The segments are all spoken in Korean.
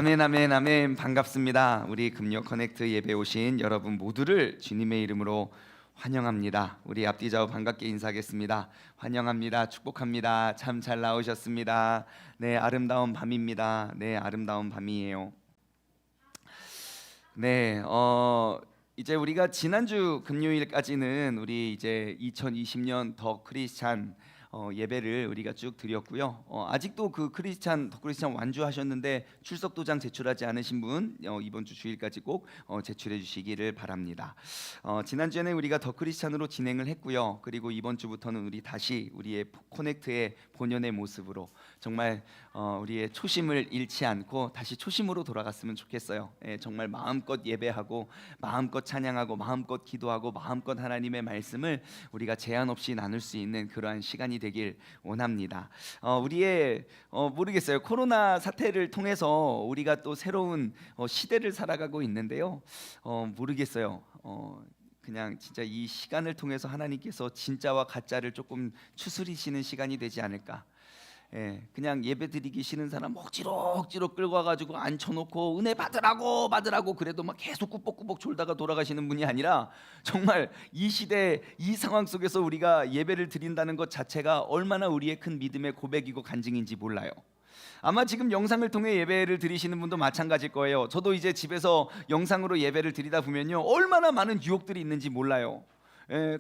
아멘, 아멘, 아멘. 반갑습니다. 우리 금요 커넥트 예배 오신 여러분 모두를 주님의 이름으로 환영합니다. 우리 앞뒤 좌우 반갑게 인사하겠습니다. 환영합니다. 축복합니다. 참 잘 나오셨습니다. 네, 아름다운 밤입니다. 네, 아름다운 밤이에요. 네, 이제 우리가 지난주 금요일까지는 우리 이제 2020년 더 크리스찬 예배를 우리가 쭉 드렸고요. 아직도 그 더 크리스찬 완주하셨는데 출석 도장 제출하지 않으신 분 이번 주 주일까지 꼭 제출해 주시기를 바랍니다. 지난주에는 우리가 더 크리스찬으로 진행을 했고요. 그리고 이번 주부터는 우리 다시 우리의 코넥트의 본연의 모습으로 정말 우리의 초심을 잃지 않고 다시 초심으로 돌아갔으면 좋겠어요. 정말 마음껏 예배하고 마음껏 찬양하고 마음껏 기도하고 마음껏 하나님의 말씀을 우리가 제한 없이 나눌 수 있는 그러한 시간이 되길 원합니다. 우리의 모르겠어요. 코로나 사태를 통해서 우리가 또 새로운 시대를 살아가고 있는데요. 모르겠어요. 그냥 진짜 이 시간을 통해서 하나님께서 진짜와 가짜를 조금 추스리시는 시간이 되지 않을까. 그냥 예배 드리기 싫은 사람 억지로 끌고 와가지고 앉혀놓고 은혜 받으라고 그래도 막 계속 꾸벅꾸벅 졸다가 돌아가시는 분이 아니라 정말 이 시대 이 상황 속에서 우리가 예배를 드린다는 것 자체가 얼마나 우리의 큰 믿음의 고백이고 간증인지 몰라요. 아마 지금 영상을 통해 예배를 드리시는 분도 마찬가지일 거예요. 저도 이제 집에서 영상으로 예배를 드리다 보면요 얼마나 많은 유혹들이 있는지 몰라요.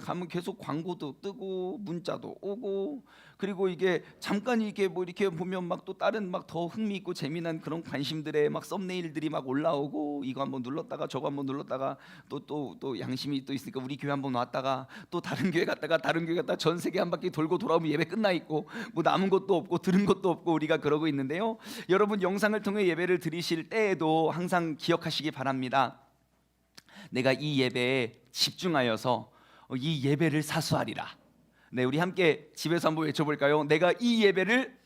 가면 계속 광고도 뜨고 문자도 오고 그리고 이게 잠깐 이게 뭐 이렇게 보면 막 또 다른 막 더 흥미있고 재미난 그런 관심들의 막 썸네일들이 막 올라오고 이거 한번 눌렀다가 저거 한번 눌렀다가 또 양심이 또 있으니까 우리 교회 한번 왔다가 또 다른 교회 갔다가 전 세계 한 바퀴 돌고 돌아오면 예배 끝나 있고 뭐 남은 것도 없고 들은 것도 없고 우리가 그러고 있는데요. 여러분 영상을 통해 예배를 드리실 때에도 항상 기억하시기 바랍니다. 내가 이 예배에 집중하여서 이 예배를 사수하리라. 네, 우리 함께 집에서 한번 외쳐볼까요? 내가 이 예배를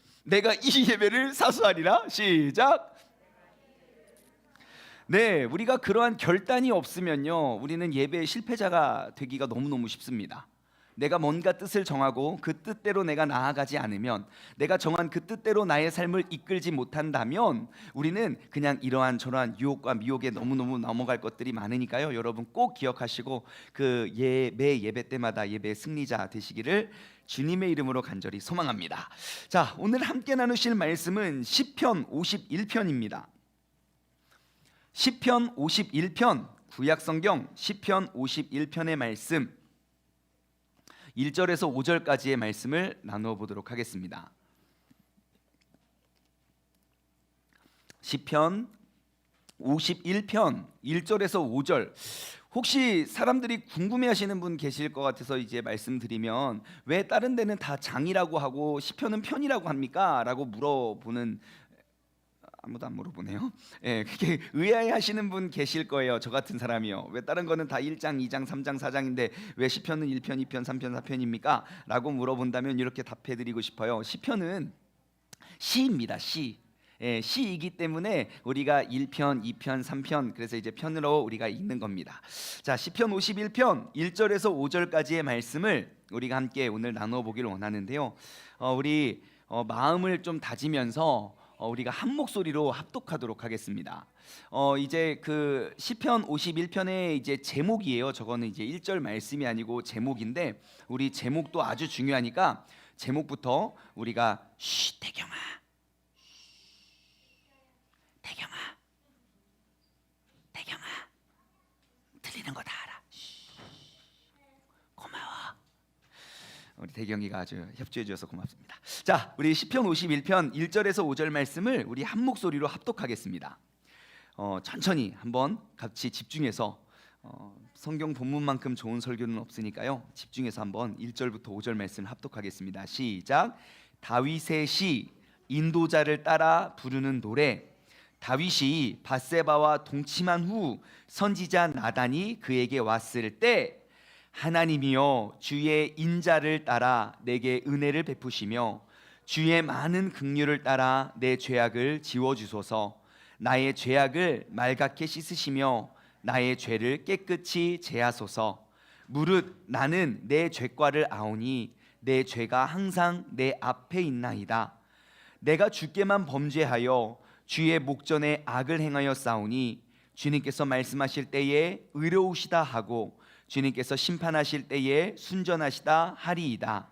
사수하리라. 시작. 네, 우리가 그러한 결단이 없으면요, 우리는 예배의 실패자가 되기가 너무너무 쉽습니다. 내가 뭔가 뜻을 정하고 그 뜻대로 내가 나아가지 않으면, 내가 정한 그 뜻대로 나의 삶을 이끌지 못한다면 우리는 그냥 이러한 저러한 유혹과 미혹에 너무너무 넘어갈 것들이 많으니까요. 여러분 꼭 기억하시고 매 예배 때마다 예배의 승리자 되시기를 주님의 이름으로 간절히 소망합니다. 자, 오늘 함께 나누실 말씀은 시편 51편입니다. 시편 51편, 구약성경 시편 51편의 말씀 1절에서 5절까지의 말씀을 나누어 보도록 하겠습니다. 시편 51편 1절에서 5절. 혹시 사람들이 궁금해하시는 분 계실 것 같아서 이제 말씀드리면 왜 다른 데는 다 장이라고 하고 시편은 편이라고 합니까? 라고 물어보는, 아무도 안 물어보네요. 그게 의아해하시는 분 계실 거예요. 저 같은 사람이요. 왜 다른 거는 다 1장, 2장, 3장, 4장인데 왜 시편은 1편, 2편, 3편, 4편입니까? 라고 물어본다면 이렇게 답해드리고 싶어요. 시편은 시입니다. 시. 시이기 때문에 우리가 1편, 2편, 3편 그래서 이제 편으로 우리가 읽는 겁니다. 자, 시편 51편 1절에서 5절까지의 말씀을 우리가 함께 오늘 나누어 보기를 원하는데요. 우리 마음을 좀 다지면서 우리가 한 목소리로 합독하도록 하겠습니다. 이제 그 시편 51편의 이제 제목이에요. 저거는 이제 1절 말씀이 아니고 제목인데 우리 제목도 아주 중요하니까 제목부터 우리가 태경아 들리는 거 다 알아. 고마워. 우리 대경이가 아주 협조해 주셔서 고맙습니다. 자, 우리 시편 51편 1절에서 5절 말씀을 우리 한 목소리로 합독하겠습니다. 천천히 한번 같이 집중해서 성경 본문만큼 좋은 설교는 없으니까요. 집중해서 한번 1절부터 5절 말씀을 합독하겠습니다. 시작. 다윗의 시, 인도자를 따라 부르는 노래. 다윗이 밧세바와 동침한 후 선지자 나단이 그에게 왔을 때 하나님이여 주의 인자를 따라 내게 은혜를 베푸시며 주의 많은 긍휼을 따라 내 죄악을 지워주소서. 나의 죄악을 말갛게 씻으시며 나의 죄를 깨끗이 제하소서. 무릇 나는 내 죄과를 아오니 내 죄가 항상 내 앞에 있나이다. 내가 주께만 범죄하여 주의 목전에 악을 행하여 싸우니 주님께서 말씀하실 때에 의로우시다 하고 주님께서 심판하실 때에 순전하시다 하리이다.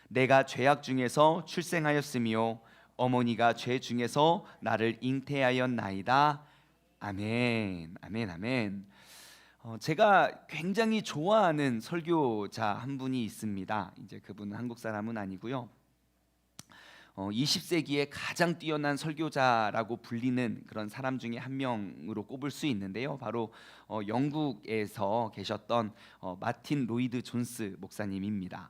내가 죄악 중에서 출생하였으며 어머니가 죄 중에서 나를 잉태하였나이다. 아멘, 아멘, 아멘. 제가 굉장히 좋아하는 설교자 한 분이 있습니다. 이제 그분은 한국 사람은 아니고요. 20세기에 가장 뛰어난 설교자라고 불리는 그런 사람 중에 한 명으로 꼽을 수 있는데요. 바로 영국에서 계셨던 마틴 로이드 존스 목사님입니다.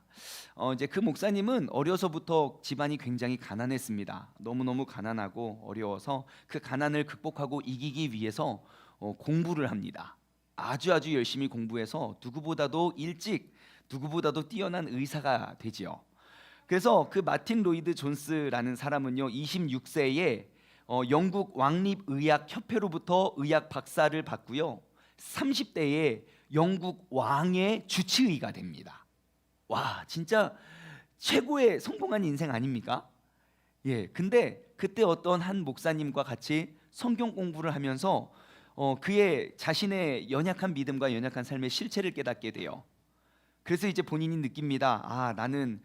이제 그 목사님은 어려서부터 집안이 굉장히 가난했습니다. 너무너무 가난하고 어려워서 그 가난을 극복하고 이기기 위해서 공부를 합니다. 아주 열심히 공부해서 누구보다도 일찍, 누구보다도 뛰어난 의사가 되지요. 그래서 그 마틴 로이드 존스라는 사람은요, 26세에 영국 왕립의학협회로부터 의학 박사를 받고요, 30대에 영국 왕의 주치의가 됩니다. 와, 진짜 최고의 성공한 인생 아닙니까? 예, 근데 그때 어떤 한 목사님과 같이 성경 공부를 하면서 그의 자신의 연약한 믿음과 연약한 삶의 실체를 깨닫게 돼요. 그래서 이제 본인이 느낍니다. 아, 나는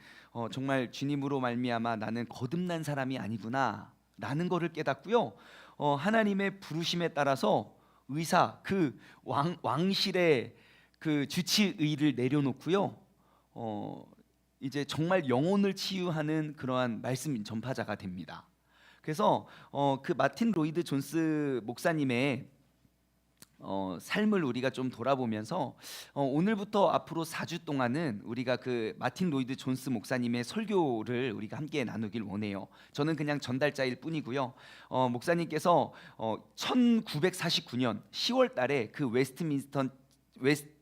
정말 주님으로 말미암아 나는 거듭난 사람이 아니구나 라는 거를 깨닫고요, 하나님의 부르심에 따라서 의사, 그 왕실의 그 주치의를 내려놓고요, 이제 정말 영혼을 치유하는 그러한 말씀 전파자가 됩니다. 그래서 그 마틴 로이드 존스 목사님의 삶을 우리가 좀 돌아보면서 오늘부터 앞으로 4주 동안은 우리가 그 마틴 로이드 존스 목사님의 설교를 우리가 함께 나누길 원해요. 저는 그냥 전달자일 뿐이고요. 목사님께서 1949년 10월 달에 그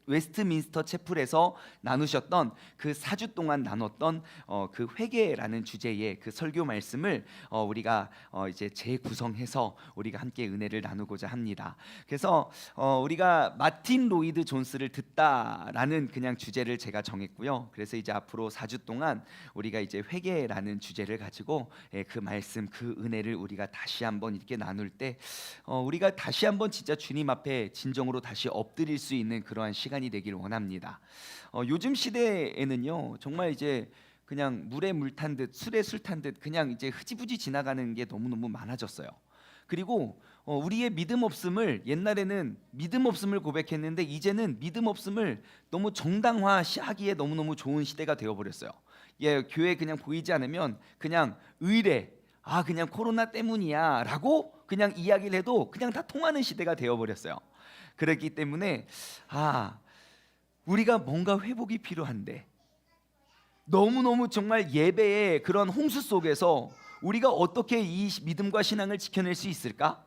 웨스트민스터 채플에서 나누셨던 그 4주 동안 나눴던 그 회개라는 주제의 그 설교 말씀을 우리가 이제 재구성해서 우리가 함께 은혜를 나누고자 합니다. 그래서 우리가 마틴 로이드 존스를 듣다라는 그냥 주제를 제가 정했고요. 그래서 이제 앞으로 4주 동안 우리가 이제 회개라는 주제를 가지고 그 말씀, 그 은혜를 우리가 다시 한번 이렇게 나눌 때 우리가 다시 한번 진짜 주님 앞에 진정으로 다시 엎드릴 수 있는 그러한 시간이 되길 원합니다. 요즘 시대에는요, 정말 이제 그냥 물에 물 탄 듯 술에 술 탄 듯 그냥 이제 흐지부지 지나가는 게 너무너무 많아졌어요. 그리고 우리의 믿음 없음을, 옛날에는 믿음 없음을 고백했는데 이제는 믿음 없음을 너무 정당화하기에 너무너무 좋은 시대가 되어버렸어요. 예, 교회 그냥 보이지 않으면 그냥 의례, 아 그냥 코로나 때문이야 라고 그냥 이야기를 해도 그냥 다 통하는 시대가 되어버렸어요. 그렇기 때문에 우리가 뭔가 회복이 필요한데, 너무너무 정말 예배의 그런 홍수 속에서 우리가 어떻게 이 믿음과 신앙을 지켜낼 수 있을까?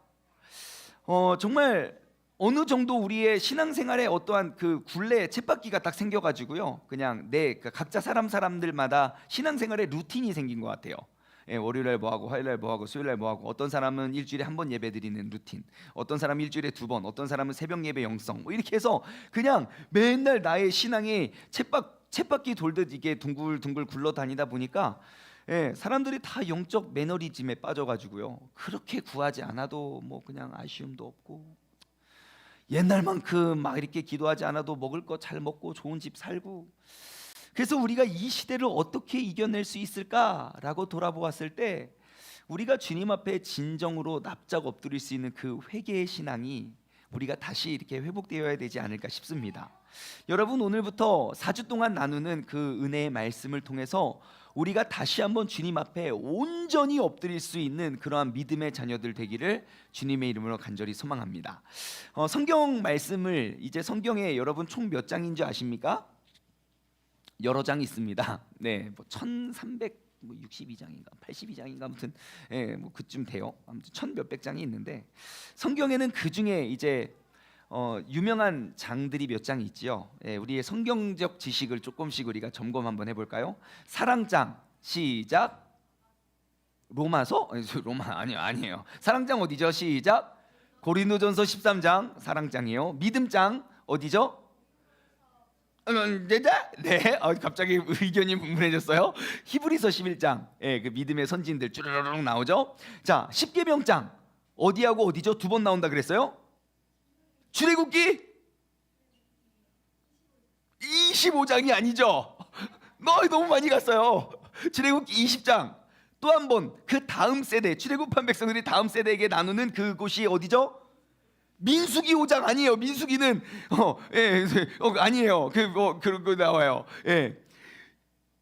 정말 어느 정도 우리의 신앙생활에 어떠한 그 굴레 쳇바퀴가 딱 생겨가지고요, 그냥 각자 사람들마다 신앙생활에 루틴이 생긴 것 같아요. 예, 월요일날 뭐하고, 화요일날 뭐하고, 수요일날 뭐하고, 어떤 사람은 일주일에 한 번 예배 드리는 루틴, 어떤 사람은 일주일에 2번, 어떤 사람은 새벽 예배 영성, 뭐 이렇게 해서 그냥 맨날 나의 신앙이 쳇바퀴 돌듯 이게 둥글둥글 굴러다니다 보니까 사람들이 다 영적 매너리즘에 빠져가지고요, 그렇게 구하지 않아도 뭐 그냥 아쉬움도 없고, 옛날만큼 막 이렇게 기도하지 않아도 먹을 거 잘 먹고 좋은 집 살고, 그래서 우리가 이 시대를 어떻게 이겨낼 수 있을까라고 돌아보았을 때, 우리가 주님 앞에 진정으로 납작 엎드릴 수 있는 그 회개의 신앙이 우리가 다시 이렇게 회복되어야 되지 않을까 싶습니다. 여러분, 오늘부터 4주 동안 나누는 그 은혜의 말씀을 통해서 우리가 다시 한번 주님 앞에 온전히 엎드릴 수 있는 그러한 믿음의 자녀들 되기를 주님의 이름으로 간절히 소망합니다. 성경 말씀을, 이제 성경에 여러분 총 몇 장인 줄 아십니까? 여러 장이 있습니다. 네, 뭐 1362장인가 82장인가 아무튼 뭐 그쯤 돼요. 아무튼 1000몇백 장이 있는데, 성경에는 그 중에 이제 유명한 장들이 몇 장이 있지요. 우리의 성경적 지식을 조금씩 우리가 점검 한번 해볼까요? 사랑장 시작. 로마서? 아니에요. 사랑장 어디죠? 시작. 고린도전서 13장 사랑장이에요. 믿음장 어디죠? 네. 갑자기 의견이 분분해졌어요. 히브리서 11장, 그 믿음의 선진들 쭈르륵 나오죠. 자, 십계명장 어디하고 어디죠? 두 번 나온다 그랬어요? 출애굽기 25장이 아니죠. 너무 많이 갔어요. 출애굽기 20장. 또 한 번 그 다음 세대, 출애굽한 백성들이 다음 세대에게 나누는 그곳이 어디죠? 민수기 5장 아니에요. 민수기는 아니에요. 그런 거 나와요.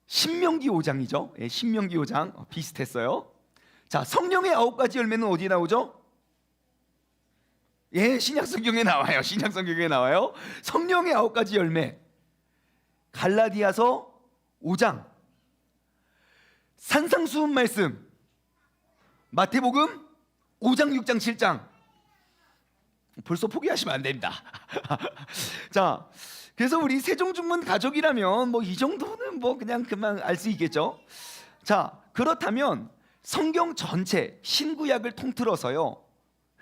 신명기 5장이죠. 신명기 5장 비슷했어요. 자, 성령의 9가지 열매는 어디에 나오죠? 신약 성경에 나와요. 신약 성경에 나와요. 성령의 9가지 열매. 갈라디아서 5장. 산상수훈 말씀. 마태복음 5장, 6장, 7장. 벌써 포기하시면 안 됩니다. 자, 그래서 우리 세종중문 가족이라면 뭐 이 정도는 뭐 그냥 그만 알 수 있겠죠. 자, 그렇다면 성경 전체 신구약을 통틀어서요,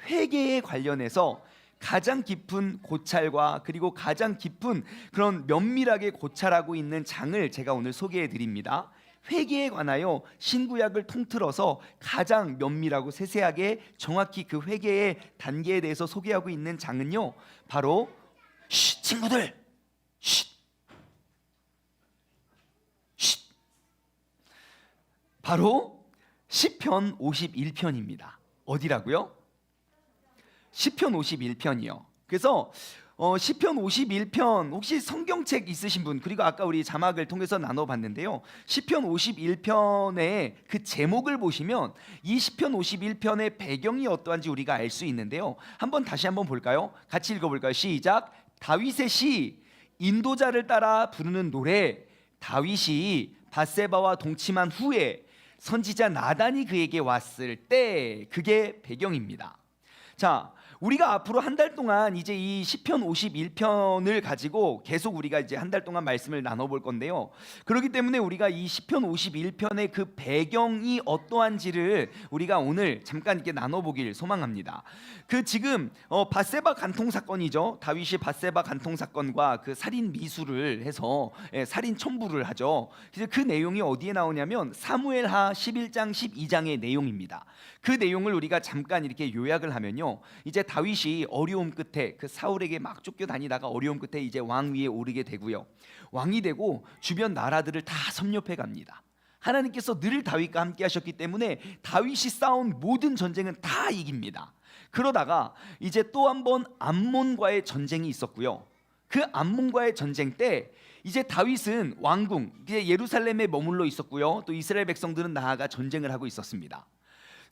회개에 관련해서 가장 깊은 고찰과 그리고 가장 깊은 그런 면밀하게 고찰하고 있는 장을 제가 오늘 소개해 드립니다. 회개에 관하여 신구약을 통틀어서 가장 면밀하고 세세하게 정확히 그 회개의 단계에 대해서 소개하고 있는 장은요, 바로 친구들 바로 시편 51편입니다. 어디라고요? 시편 51편이요. 그래서 시편 51편 혹시 성경책 있으신 분, 그리고 아까 우리 자막을 통해서 나눠봤는데요, 시편 51편의 그 제목을 보시면 이 시편 51편의 배경이 어떠한지 우리가 알 수 있는데요, 다시 한번 볼까요? 같이 읽어볼까요? 시작. 다윗의 시, 인도자를 따라 부르는 노래. 다윗이 밧세바와 동침한 후에 선지자 나단이 그에게 왔을 때, 그게 배경입니다. 자, 우리가 앞으로 한 달 동안 이제 이 시편 51편을 가지고 계속 우리가 이제 한 달 동안 말씀을 나눠볼 건데요, 그렇기 때문에 우리가 이 시편 51편의 그 배경이 어떠한지를 우리가 오늘 잠깐 이렇게 나눠보길 소망합니다. 그 지금 밧세바 간통 사건이죠. 다윗이 밧세바 간통 사건과 그 살인 미수를 해서 살인 첨부를 하죠. 그래서 그 내용이 어디에 나오냐면 사무엘하 11장 12장의 내용입니다. 그 내용을 우리가 잠깐 이렇게 요약을 하면요, 이제 다윗이 어려움 끝에 그 사울에게 막 쫓겨다니다가 어려움 끝에 이제 왕 위에 오르게 되고요, 왕이 되고 주변 나라들을 다 섭렵해 갑니다. 하나님께서 늘 다윗과 함께 하셨기 때문에 다윗이 싸운 모든 전쟁은 다 이깁니다. 그러다가 이제 또 한 번 암몬과의 전쟁이 있었고요, 그 암몬과의 전쟁 때 이제 다윗은 왕궁 예루살렘에 머물러 있었고요, 또 이스라엘 백성들은 나아가 전쟁을 하고 있었습니다.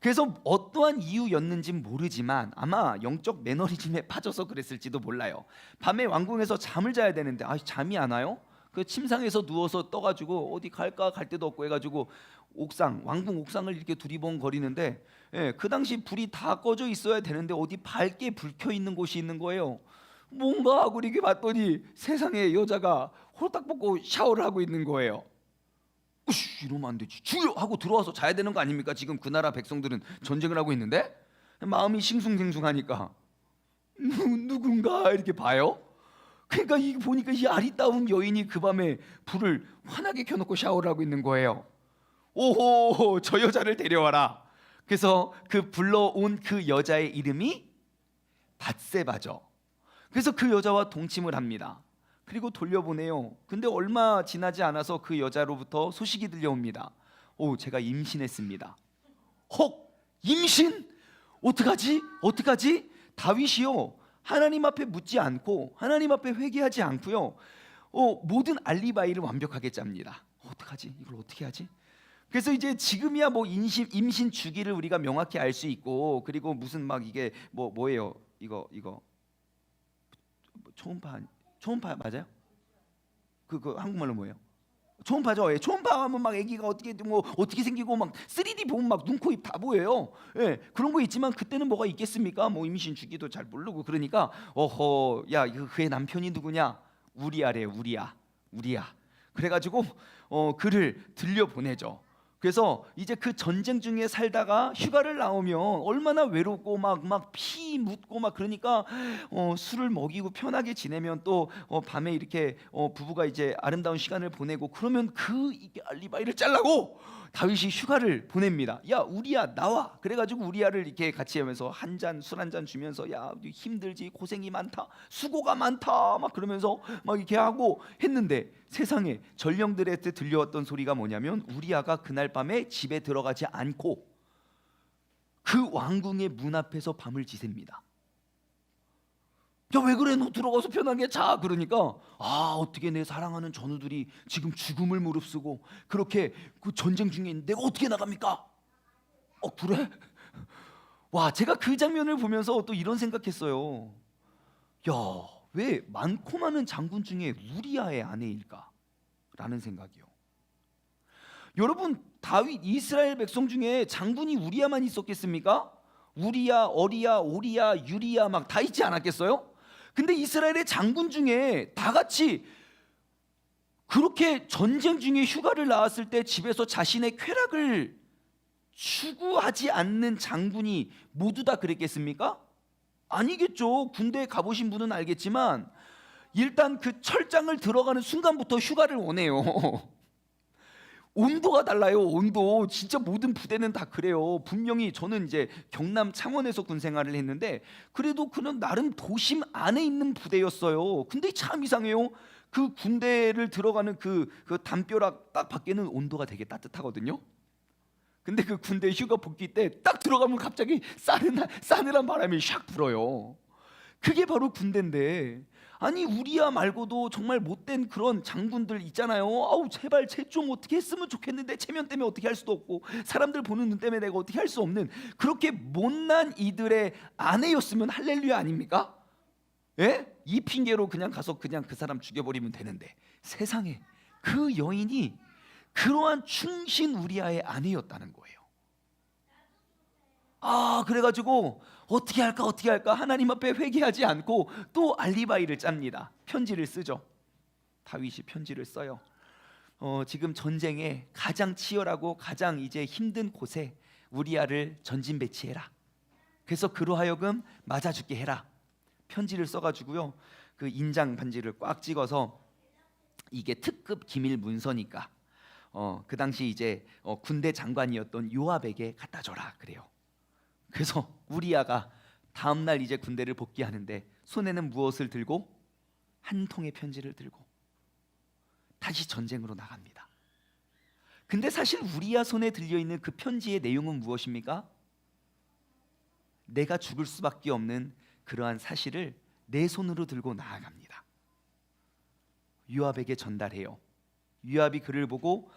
그래서 어떠한 이유였는지는 모르지만 아마 영적 매너리즘에 빠져서 그랬을지도 몰라요. 밤에 왕궁에서 잠을 자야 되는데 잠이 안 와요? 그 침상에서 누워서 떠가지고 어디 갈까 갈 데도 없고 해가지고 왕궁 옥상을 이렇게 두리번거리는데, 그 당시 불이 다 꺼져 있어야 되는데 어디 밝게 불 켜 있는 곳이 있는 거예요. 뭔가 하고 이렇게 봤더니 세상에 여자가 홀딱 벗고 샤워를 하고 있는 거예요. 이러면 안 되지, 주여 하고 들어와서 자야 되는 거 아닙니까? 지금 그 나라 백성들은 전쟁을 하고 있는데. 마음이 싱숭생숭하니까 누군가 이렇게 봐요. 그러니까 보니까 이 아리따운 여인이 그 밤에 불을 환하게 켜놓고 샤워를 하고 있는 거예요. 오호, 저 여자를 데려와라. 그래서 그 불러온 그 여자의 이름이 밧세바죠. 그래서 그 여자와 동침을 합니다. 그리고 돌려보내요. 근데 얼마 지나지 않아서 그 여자로부터 소식이 들려옵니다. 제가 임신했습니다. 임신? 어떡하지? 다윗이요, 하나님 앞에 묻지 않고 하나님 앞에 회개하지 않고요, 모든 알리바이를 완벽하게 짭니다. 어떡하지? 이걸 어떻게 하지? 그래서 이제 지금이야 뭐 임신 주기를 우리가 명확히 알 수 있고, 그리고 무슨 막 이게 뭐예요? 이거 초음파 맞아요? 그 한국말로 뭐예요? 초음파죠. 초음파 하면 막 아기가 어떻게 생기고 막 3D 보면 막 눈, 코, 입 다 보여요. 그런 거 있지만 그때는 뭐가 있겠습니까? 뭐 임신 주기도 잘 모르고. 그러니까 야, 그의 남편이 누구냐? 우리야래요. 우리야. 그래가지고 그를 들려 보내죠. 그래서 이제 그 전쟁 중에 살다가 휴가를 나오면 얼마나 외롭고 막 피 묻고 막 그러니까 술을 먹이고 편하게 지내면 또 밤에 이렇게 부부가 이제 아름다운 시간을 보내고 그러면 이게 알리바이를 짤라고 다윗이 휴가를 보냅니다. 야 우리야 나와. 그래가지고 우리야를 이렇게 같이 하면서 술 한 잔 주면서 야 힘들지 고생이 많다 수고가 많다 막 그러면서 막 이렇게 하고 했는데 세상에 전령들한테 들려왔던 소리가 뭐냐면 우리야가 그날 밤에 집에 들어가지 않고 그 왕궁의 문 앞에서 밤을 지셉니다. 야 왜 그래 너 들어가서 편하게 자. 그러니까 어떻게 내 사랑하는 전우들이 지금 죽음을 무릅쓰고 그렇게 그 전쟁 중에 있는데 내가 어떻게 나갑니까? 그래? 와 제가 그 장면을 보면서 또 이런 생각했어요. 야 왜 많고 많은 장군 중에 우리야의 아내일까? 라는 생각이요. 여러분 다윗 이스라엘 백성 중에 장군이 우리야만 있었겠습니까? 우리야, 어리야, 오리야, 유리야 막 다 있지 않았겠어요? 근데 이스라엘의 장군 중에 다 같이 그렇게 전쟁 중에 휴가를 나왔을 때 집에서 자신의 쾌락을 추구하지 않는 장군이 모두 다 그랬겠습니까? 아니겠죠. 군대에 가보신 분은 알겠지만 일단 그 철장을 들어가는 순간부터 휴가를 원해요. 온도가 달라요. 온도 진짜 모든 부대는 다 그래요. 분명히 저는 이제 경남 창원에서 군 생활을 했는데 그래도 그는 나름 도심 안에 있는 부대였어요. 근데 참 이상해요. 그 군대를 들어가는 그 담벼락 딱 밖에는 온도가 되게 따뜻하거든요. 근데 그 군대 휴가 복귀 때 딱 들어가면 갑자기 싸늘한 바람이 샥 불어요. 그게 바로 군대인데 아니 우리야 말고도 정말 못된 그런 장군들 있잖아요. 제발 쟤 좀 어떻게 했으면 좋겠는데 체면 때문에 어떻게 할 수도 없고 사람들 보는 눈 때문에 내가 어떻게 할 수 없는 그렇게 못난 이들의 아내였으면 할렐루야 아닙니까? 예? 이 핑계로 그냥 가서 그냥 그 사람 죽여버리면 되는데 세상에 그 여인이 그러한 충신 우리아의 아내였다는 거예요. 그래가지고 어떻게 할까 하나님 앞에 회개하지 않고 또 알리바이를 짭니다. 편지를 쓰죠. 다윗이 편지를 써요. 지금 전쟁에 가장 치열하고 가장 이제 힘든 곳에 우리아를 전진 배치해라. 그래서 그로 하여금 맞아 죽게 해라. 편지를 써가지고요. 그 인장 반지를 꽉 찍어서 이게 특급 기밀 문서니까 그 당시 이제 군대 장관이었던 요압에게 갖다 줘라 그래요. 그래서 우리아가 다음 날 이제 군대를 복귀하는데 손에는 무엇을 들고 한 통의 편지를 들고 다시 전쟁으로 나갑니다. 근데 사실 우리아 손에 들려 있는 그 편지의 내용은 무엇입니까? 내가 죽을 수밖에 없는 그러한 사실을 내 손으로 들고 나아갑니다. 요압에게 전달해요. 요압이 그를 보고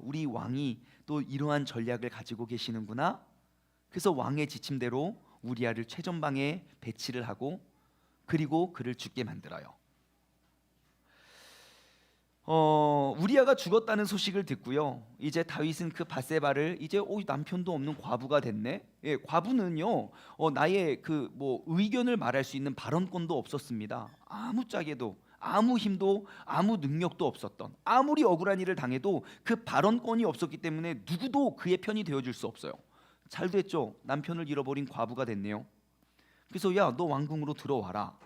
우리 왕이 또 이러한 전략을 가지고 계시는구나. 그래서 왕의 지침대로 우리아를 최전방에 배치를 하고 그리고 그를 죽게 만들어요. 우리아가 죽었다는 소식을 듣고요. 이제 다윗은 그 밧세바를 이제 남편도 없는 과부가 됐네. 예, 과부는요 나의 그 의견을 말할 수 있는 발언권도 없었습니다. 아무짝에도 아무 힘도 아무 능력도 없었던 아무리 억울한 일을 당해도 그 발언권이 없었기 때문에 누구도 그의 편이 되어줄 수 없어요. 잘 됐죠. 남편을 잃어버린 과부가 됐네요. 그래서 야 너 왕궁으로 들어와라.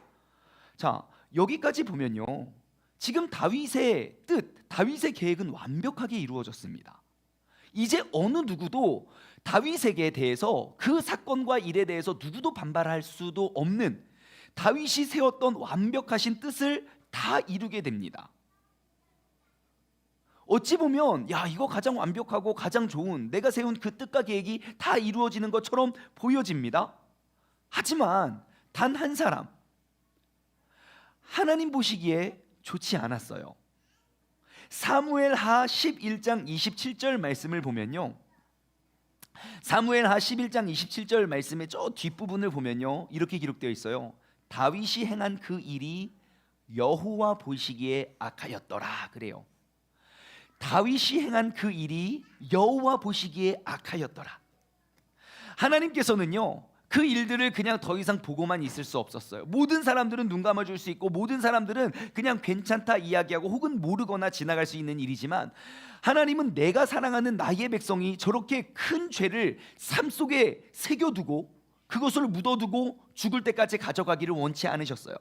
자 여기까지 보면요 지금 다윗의 뜻 다윗의 계획은 완벽하게 이루어졌습니다. 이제 어느 누구도 다윗에게 대해서 그 사건과 일에 대해서 누구도 반발할 수도 없는 다윗이 세웠던 완벽하신 뜻을 다 이루게 됩니다. 어찌 보면 이거 가장 완벽하고 가장 좋은 내가 세운 그 뜻과 계획이 다 이루어지는 것처럼 보여집니다. 하지만 단 한 사람 하나님 보시기에 좋지 않았어요. 사무엘하 11장 27절 말씀을 보면요 사무엘하 11장 27절 말씀의 저 뒷부분을 보면요 이렇게 기록되어 있어요. 다윗이 행한 그 일이 여호와 보시기에 악하였더라 그래요. 다윗이 행한 그 일이 여호와 보시기에 악하였더라. 하나님께서는요 그 일들을 그냥 더 이상 보고만 있을 수 없었어요. 모든 사람들은 눈 감아줄 수 있고 모든 사람들은 그냥 괜찮다 이야기하고 혹은 모르거나 지나갈 수 있는 일이지만, 하나님은 내가 사랑하는 나의 백성이 저렇게 큰 죄를 삶 속에 새겨두고 그것을 묻어두고 죽을 때까지 가져가기를 원치 않으셨어요.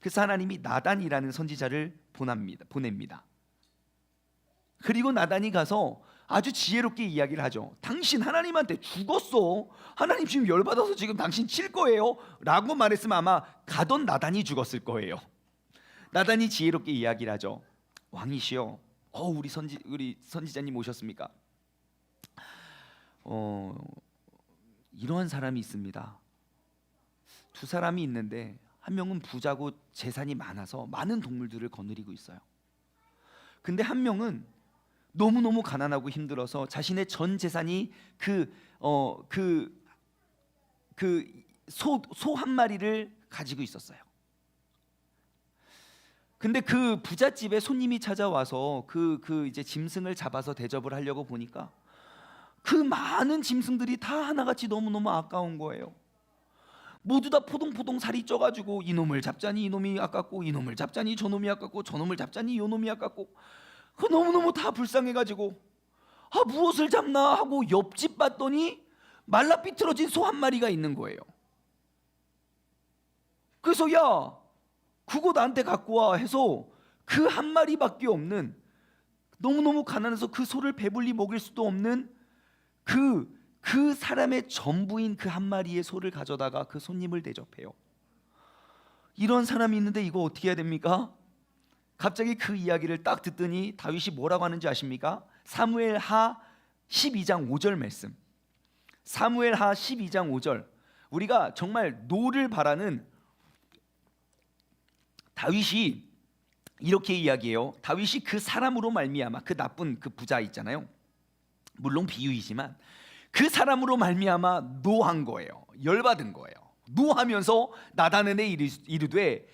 그래서 하나님이 나단이라는 선지자를 보냅니다. 그리고 나단이 가서 아주 지혜롭게 이야기를 하죠. 당신 하나님한테 죽었어. 하나님 지금 열받아서 지금 당신 칠 거예요 라고 말했으면 아마 가던 나단이 죽었을 거예요. 나단이 지혜롭게 이야기를 하죠. 왕이시여, 우리 선지자님 오셨습니까? 이러한 사람이 있습니다. 두 사람이 있는데 한 명은 부자고 재산이 많아서 많은 동물들을 거느리고 있어요. 근데 한 명은 너무너무 가난하고 힘들어서 자신의 전 재산이 소 한 마리를 가지고 있었어요. 근데 그 부잣집에 손님이 찾아와서 이제 짐승을 잡아서 대접을 하려고 보니까 그 많은 짐승들이 다 하나같이 너무너무 아까운 거예요. 모두 다 포동포동 살이 쪄가지고 이놈을 잡자니 이놈이 아깝고, 이놈을 잡자니 저놈이 아깝고, 저놈을 잡자니 요놈이 아깝고, 그 너무너무 다 불쌍해가지고 무엇을 잡나 하고 옆집 봤더니 말라 삐뚤어진 소 한 마리가 있는 거예요. 그래서 야, 그거 나한테 갖고 와 해서 그 한 마리밖에 없는, 너무너무 가난해서 그 소를 배불리 먹일 수도 없는 그 사람의 전부인 그 한 마리의 소를 가져다가 그 손님을 대접해요. 이런 사람이 있는데 이거 어떻게 해야 됩니까? 갑자기 그 이야기를 딱 듣더니 다윗이 뭐라고 하는지 아십니까? 사무엘하 12장 5절 말씀. 사무엘하 12장 5절. 우리가 정말 노를 바라는 다윗이 이렇게 이야기해요. 다윗이 그 사람으로 말미암아, 그 나쁜 그 부자 있잖아요, 물론 비유이지만 그 사람으로 말미암아 노한 거예요. 열받은 거예요. 노하면서 나단에게 이르되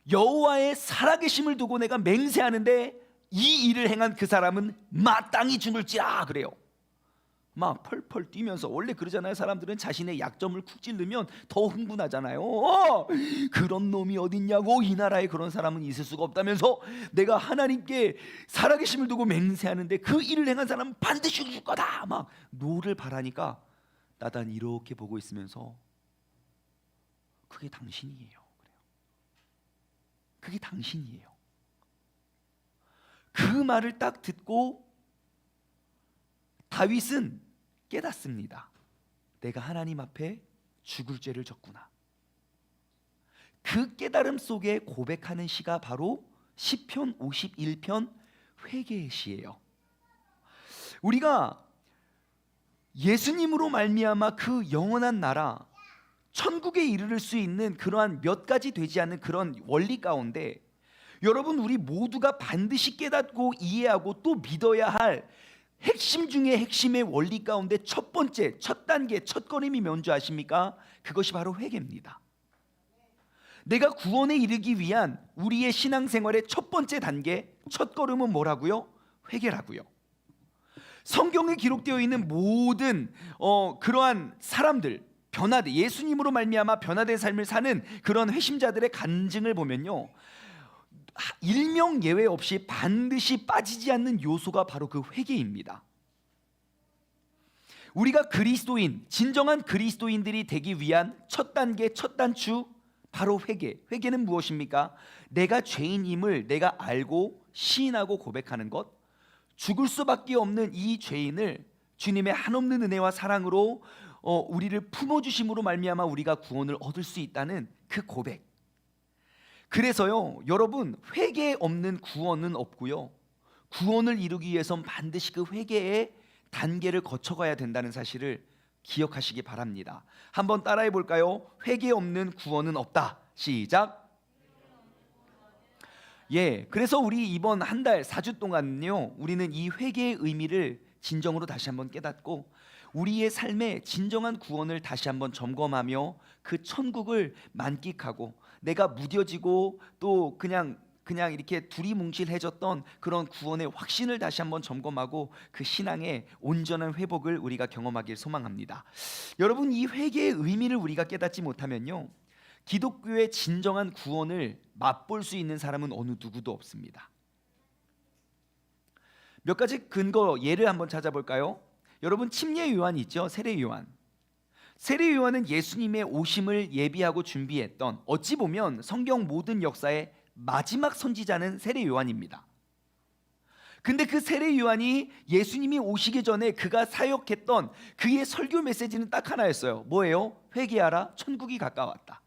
여호와의 살아계심을 두고 내가 맹세하는데 이 일을 행한 그 사람은 마땅히 죽을지라 그래요. 막 펄펄 뛰면서, 원래 그러잖아요. 사람들은 자신의 약점을 쿡 찌르면 더 흥분하잖아요. 그런 놈이 어딨냐고, 이 나라에 그런 사람은 있을 수가 없다면서 내가 하나님께 살아계심을 두고 맹세하는데 그 일을 행한 사람은 반드시 죽을 거다, 막 노를 바라니까 나단이 이렇게 보고 있으면서 그게 당신이에요. 그게 당신이에요. 그 말을 딱 듣고 다윗은 깨닫습니다. 내가 하나님 앞에 죽을 죄를 졌구나. 그 깨달음 속에 고백하는 시가 바로 시편 51편 회개의 시예요. 우리가 예수님으로 말미암아 그 영원한 나라 천국에 이르를 수 있는 그러한 몇 가지 되지 않는 그런 원리 가운데, 여러분 우리 모두가 반드시 깨닫고 이해하고 또 믿어야 할 핵심 중에 핵심의 원리 가운데 첫 번째, 첫 단계, 첫 걸음이 뭔지 아십니까? 그것이 바로 회개입니다. 내가 구원에 이르기 위한 우리의 신앙생활의 첫 번째 단계, 첫 걸음은 뭐라고요? 회개라고요. 성경에 기록되어 있는 모든 그러한 사람들, 변화된, 예수님으로 말미암아 변화된 삶을 사는 그런 회심자들의 간증을 보면요, 일명 예외 없이 반드시 빠지지 않는 요소가 바로 그 회개입니다. 우리가 그리스도인, 진정한 그리스도인들이 되기 위한 첫 단계, 첫 단추, 바로 회개. 회개는 무엇입니까? 내가 죄인임을 내가 알고 시인하고 고백하는 것, 죽을 수밖에 없는 이 죄인을 주님의 한없는 은혜와 사랑으로 우리를 품어주심으로 말미암아 우리가 구원을 얻을 수 있다는 그 고백. 그래서요, 여러분, 회개 없는 구원은 없고요, 구원을 이루기 위해선 반드시 그 회개의 단계를 거쳐가야 된다는 사실을 기억하시기 바랍니다. 한번 따라해 볼까요? 회개 없는 구원은 없다. 시작. 그래서 우리 이번 한 달 4주 동안요, 우리는 이 회개의 의미를 진정으로 다시 한번 깨닫고 우리의 삶의 진정한 구원을 다시 한번 점검하며 그 천국을 만끽하고, 내가 무뎌지고 또 그냥 그냥 이렇게 두리뭉실해졌던 그런 구원의 확신을 다시 한번 점검하고 그 신앙의 온전한 회복을 우리가 경험하길 소망합니다. 여러분, 이 회개의 의미를 우리가 깨닫지 못하면요, 기독교의 진정한 구원을 맛볼 수 있는 사람은 어느 누구도 없습니다. 몇 가지 근거 예를 한번 찾아볼까요? 여러분, 침례 요한 있죠? 세례 요한. 세례 요한은 예수님의 오심을 예비하고 준비했던, 어찌 보면 성경 모든 역사의 마지막 선지자는 세례 요한입니다. 근데 그 세례 요한이 예수님이 오시기 전에 그가 사역했던 그의 설교 메시지는 딱 하나였어요. 뭐예요? 회개하라, 천국이 가까웠다.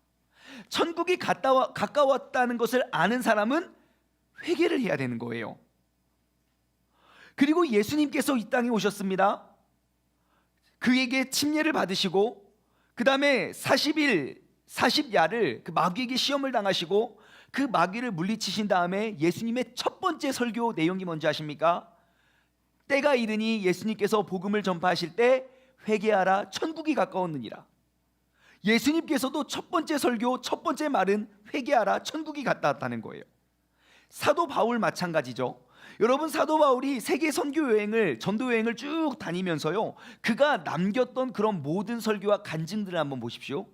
천국이 가까웠다는 것을 아는 사람은 회개를 해야 되는 거예요. 그리고 예수님께서 이 땅에 오셨습니다. 그에게 침례를 받으시고 그 다음에 40일 40야를 그 마귀에게 시험을 당하시고 그 마귀를 물리치신 다음에 예수님의 첫 번째 설교 내용이 뭔지 아십니까? 때가 이르니 예수님께서 복음을 전파하실 때 회개하라, 천국이 가까웠느니라. 예수님께서도 첫 번째 설교, 첫 번째 말은 회개하라, 천국이 가까웠다는 거예요. 사도 바울 마찬가지죠. 여러분, 사도 바울이 세계 선교 여행을, 전도 여행을 쭉 다니면서요, 그가 남겼던 그런 모든 설교와 간증들을 한번 보십시오.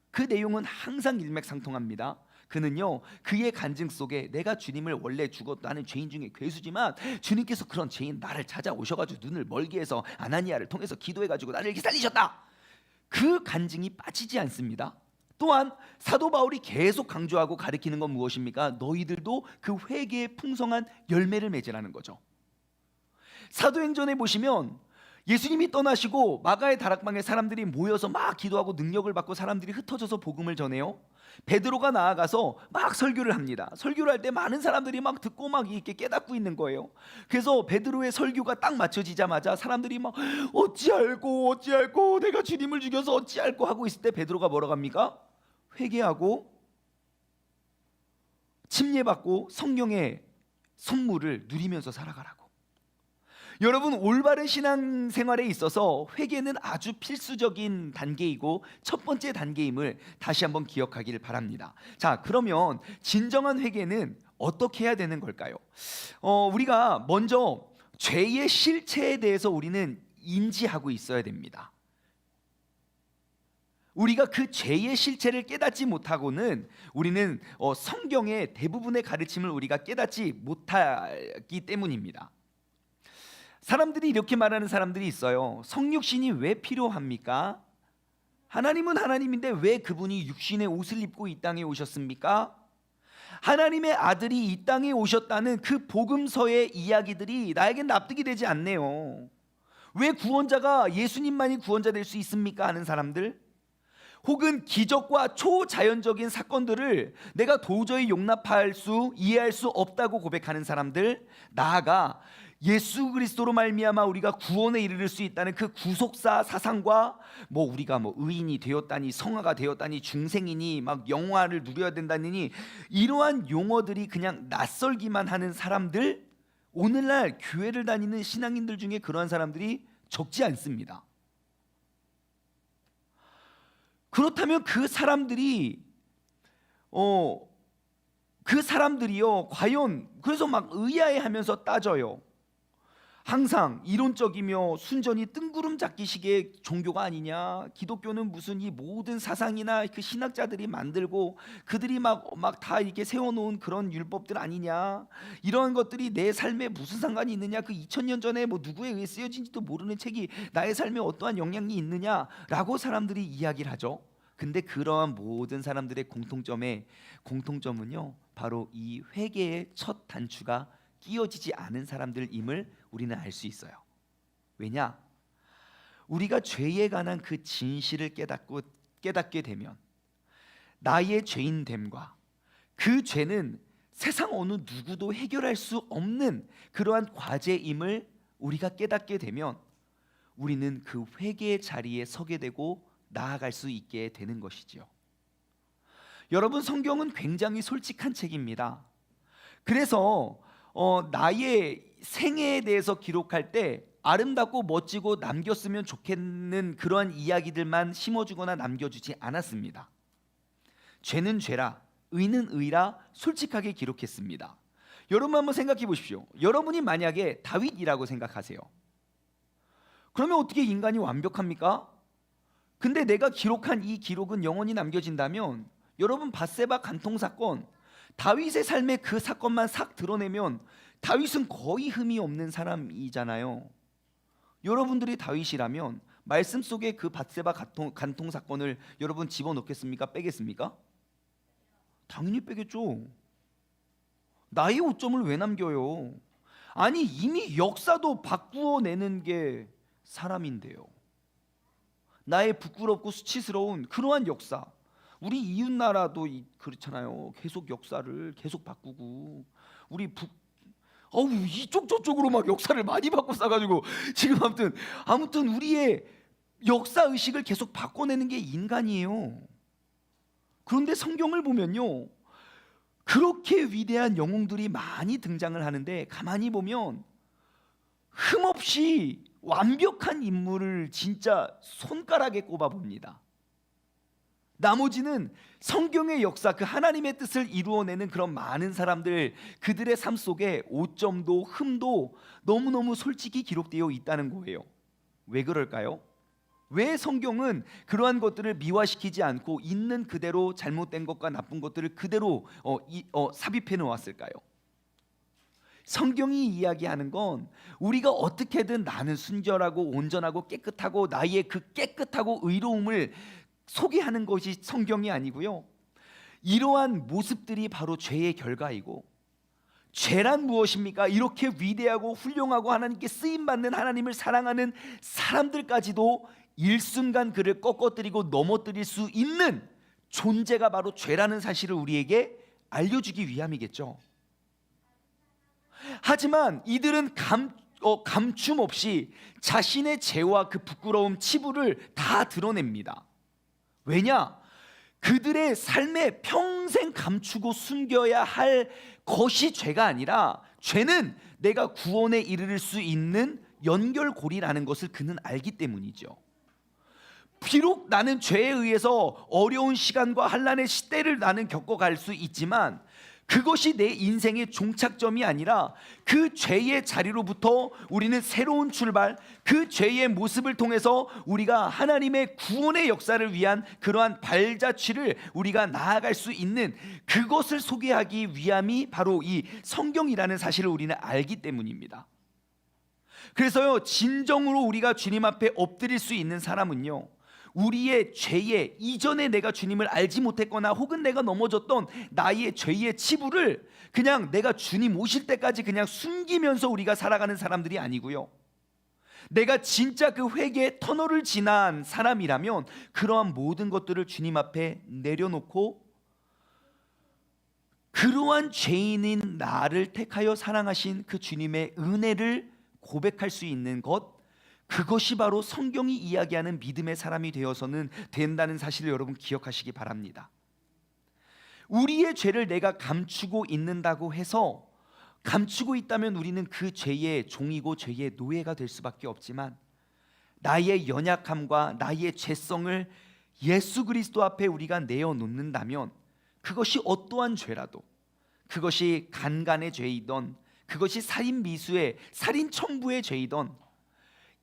그 내용은 항상 일맥상통합니다. 그는요, 그의 간증 속에 내가 주님을 원래 죽었다 하는 죄인 중에 괴수지만 주님께서 그런 죄인 나를 찾아오셔가지고 눈을 멀게 해서 아나니아를 통해서 기도해가지고 나를 이렇게 살리셨다, 그 간증이 빠지지 않습니다. 또한 사도 바울이 계속 강조하고 가르치는 건 무엇입니까? 너희들도 그 회개의 풍성한 열매를 맺으라는 거죠. 사도행전에 보시면 예수님이 떠나시고 마가의 다락방에 사람들이 모여서 막 기도하고 능력을 받고 사람들이 흩어져서 복음을 전해요. 베드로가 나아가서 막 설교를 합니다. 설교를 할 때 많은 사람들이 막 듣고 막 이렇게 깨닫고 있는 거예요. 그래서 베드로의 설교가 딱 맞춰지자마자 사람들이 막 어찌할꼬 내가 주님을 죽여서 어찌할꼬 하고 있을 때 베드로가 뭐라고 합니까? 회개하고 침례받고 성령의 선물을 누리면서 살아가라고. 여러분, 올바른 신앙생활에 있어서 회개는 아주 필수적인 단계이고 첫 번째 단계임을 다시 한번 기억하기를 바랍니다. 자, 그러면 진정한 회개는 어떻게 해야 되는 걸까요? 우리가 먼저 죄의 실체에 대해서 우리는 인지하고 있어야 됩니다. 우리가 그 죄의 실체를 깨닫지 못하고는 우리는 성경의 대부분의 가르침을 우리가 깨닫지 못하기 때문입니다. 사람들이 이렇게 말하는 사람들이 있어요. 성육신이 왜 필요합니까? 하나님은 하나님인데 왜 그분이 육신의 옷을 입고 이 땅에 오셨습니까? 하나님의 아들이 이 땅에 오셨다는 그 복음서의 이야기들이 나에겐 납득이 되지 않네요. 왜 구원자가 예수님만이 구원자 될 수 있습니까? 하는 사람들, 혹은 기적과 초자연적인 사건들을 내가 도저히 용납할 수, 이해할 수 없다고 고백하는 사람들, 나아가 예수 그리스도로 말미암아 우리가 구원에 이르를 수 있다는 그 구속사 사상과 우리가 의인이 되었다니, 성화가 되었다니, 중생이니, 막 영화를 누려야 된다니, 이러한 용어들이 그냥 낯설기만 하는 사람들, 오늘날 교회를 다니는 신앙인들 중에 그러한 사람들이 적지 않습니다. 그렇다면 그 사람들이요 과연, 그래서 막 의아해하면서 따져요. 항상 이론적이며 순전히 뜬구름 잡기식의 종교가 아니냐, 기독교는 무슨 이 모든 사상이나 그 신학자들이 만들고 그들이 막 다 이렇게 세워놓은 그런 율법들 아니냐, 이런 것들이 내 삶에 무슨 상관이 있느냐, 그 2000년 전에 누구에 의해 쓰여진지도 모르는 책이 나의 삶에 어떠한 영향이 있느냐라고 사람들이 이야기를 하죠. 근데 그러한 모든 사람들의 공통점은요, 바로 이 회개의 첫 단추가 끼워지지 않은 사람들임을 우리는 알 수 있어요. 왜냐? 우리가 죄에 관한 그 진실을 깨닫게 되면 나의 죄인됨과 그 죄는 세상 어느 누구도 해결할 수 없는 그러한 과제임을 우리가 깨닫게 되면 우리는 그 회개의 자리에 서게 되고 나아갈 수 있게 되는 것이지요. 여러분, 성경은 굉장히 솔직한 책입니다. 그래서 나의 생애에 대해서 기록할 때 아름답고 멋지고 남겼으면 좋겠는 그러한 이야기들만 심어주거나 남겨주지 않았습니다. 죄는 죄라, 의는 의라 솔직하게 기록했습니다. 여러분 한번 생각해 보십시오. 여러분이 만약에 다윗이라고 생각하세요. 그러면 어떻게 인간이 완벽합니까? 근데 내가 기록한 이 기록은 영원히 남겨진다면, 여러분 밧세바 간통 사건, 다윗의 삶의 그 사건만 싹 드러내면 다윗은 거의 흠이 없는 사람이잖아요. 여러분들이 다윗이라면 말씀 속에 그 밧세바 간통 사건을 여러분 집어넣겠습니까? 빼겠습니까? 당연히 빼겠죠. 나의 오점을 왜 남겨요? 아니 이미 역사도 바꾸어내는 게 사람인데요. 나의 부끄럽고 수치스러운 그러한 역사, 우리 이웃 나라도 그렇잖아요. 계속 역사를 계속 바꾸고, 우리 이쪽 저쪽으로 막 역사를 많이 바꿔 싸가지고 지금 아무튼 우리의 역사 의식을 계속 바꿔내는 게 인간이에요. 그런데 성경을 보면요, 그렇게 위대한 영웅들이 많이 등장을 하는데 가만히 보면 흠없이 완벽한 인물을 진짜 손가락에 꼽아 봅니다. 나머지는 성경의 역사, 그 하나님의 뜻을 이루어내는 그런 많은 사람들, 그들의 삶 속에 오점도 흠도 너무너무 솔직히 기록되어 있다는 거예요. 왜 그럴까요? 왜 성경은 그러한 것들을 미화시키지 않고 있는 그대로 잘못된 것과 나쁜 것들을 그대로 삽입해 놓았을까요? 성경이 이야기하는 건 우리가 어떻게든 나는 순결하고 온전하고 깨끗하고 나의 그 깨끗하고 의로움을 소개하는 것이 성경이 아니고요, 이러한 모습들이 바로 죄의 결과이고, 죄란 무엇입니까? 이렇게 위대하고 훌륭하고 하나님께 쓰임받는, 하나님을 사랑하는 사람들까지도 일순간 그를 꺾어뜨리고 넘어뜨릴 수 있는 존재가 바로 죄라는 사실을 우리에게 알려주기 위함이겠죠. 하지만 이들은 감춤 없이 자신의 죄와 그 부끄러움, 치부를 다 드러냅니다. 왜냐? 그들의 삶에 평생 감추고 숨겨야 할 것이 죄가 아니라, 죄는 내가 구원에 이르를 수 있는 연결고리라는 것을 그는 알기 때문이죠. 비록 나는 죄에 의해서 어려운 시간과 환난의 시대를 나는 겪어갈 수 있지만, 그것이 내 인생의 종착점이 아니라 그 죄의 자리로부터 우리는 새로운 출발, 그 죄의 모습을 통해서 우리가 하나님의 구원의 역사를 위한 그러한 발자취를 우리가 나아갈 수 있는, 그것을 소개하기 위함이 바로 이 성경이라는 사실을 우리는 알기 때문입니다. 그래서요, 진정으로 우리가 주님 앞에 엎드릴 수 있는 사람은요, 우리의 죄에, 이전에 내가 주님을 알지 못했거나 혹은 내가 넘어졌던 나의 죄의 치부를 그냥 내가 주님 오실 때까지 그냥 숨기면서 우리가 살아가는 사람들이 아니고요, 내가 진짜 그 회개의 터널을 지난 사람이라면 그러한 모든 것들을 주님 앞에 내려놓고 그러한 죄인인 나를 택하여 사랑하신 그 주님의 은혜를 고백할 수 있는 것, 그것이 바로 성경이 이야기하는 믿음의 사람이 되어서는 된다는 사실을 여러분 기억하시기 바랍니다. 우리의 죄를 내가 감추고 있는다고 해서, 감추고 있다면 우리는 그 죄의 종이고 죄의 노예가 될 수밖에 없지만, 나의 연약함과 나의 죄성을 예수 그리스도 앞에 우리가 내어놓는다면, 그것이 어떠한 죄라도, 그것이 간간의 죄이던, 그것이 살인 미수의, 살인 청부의 죄이던,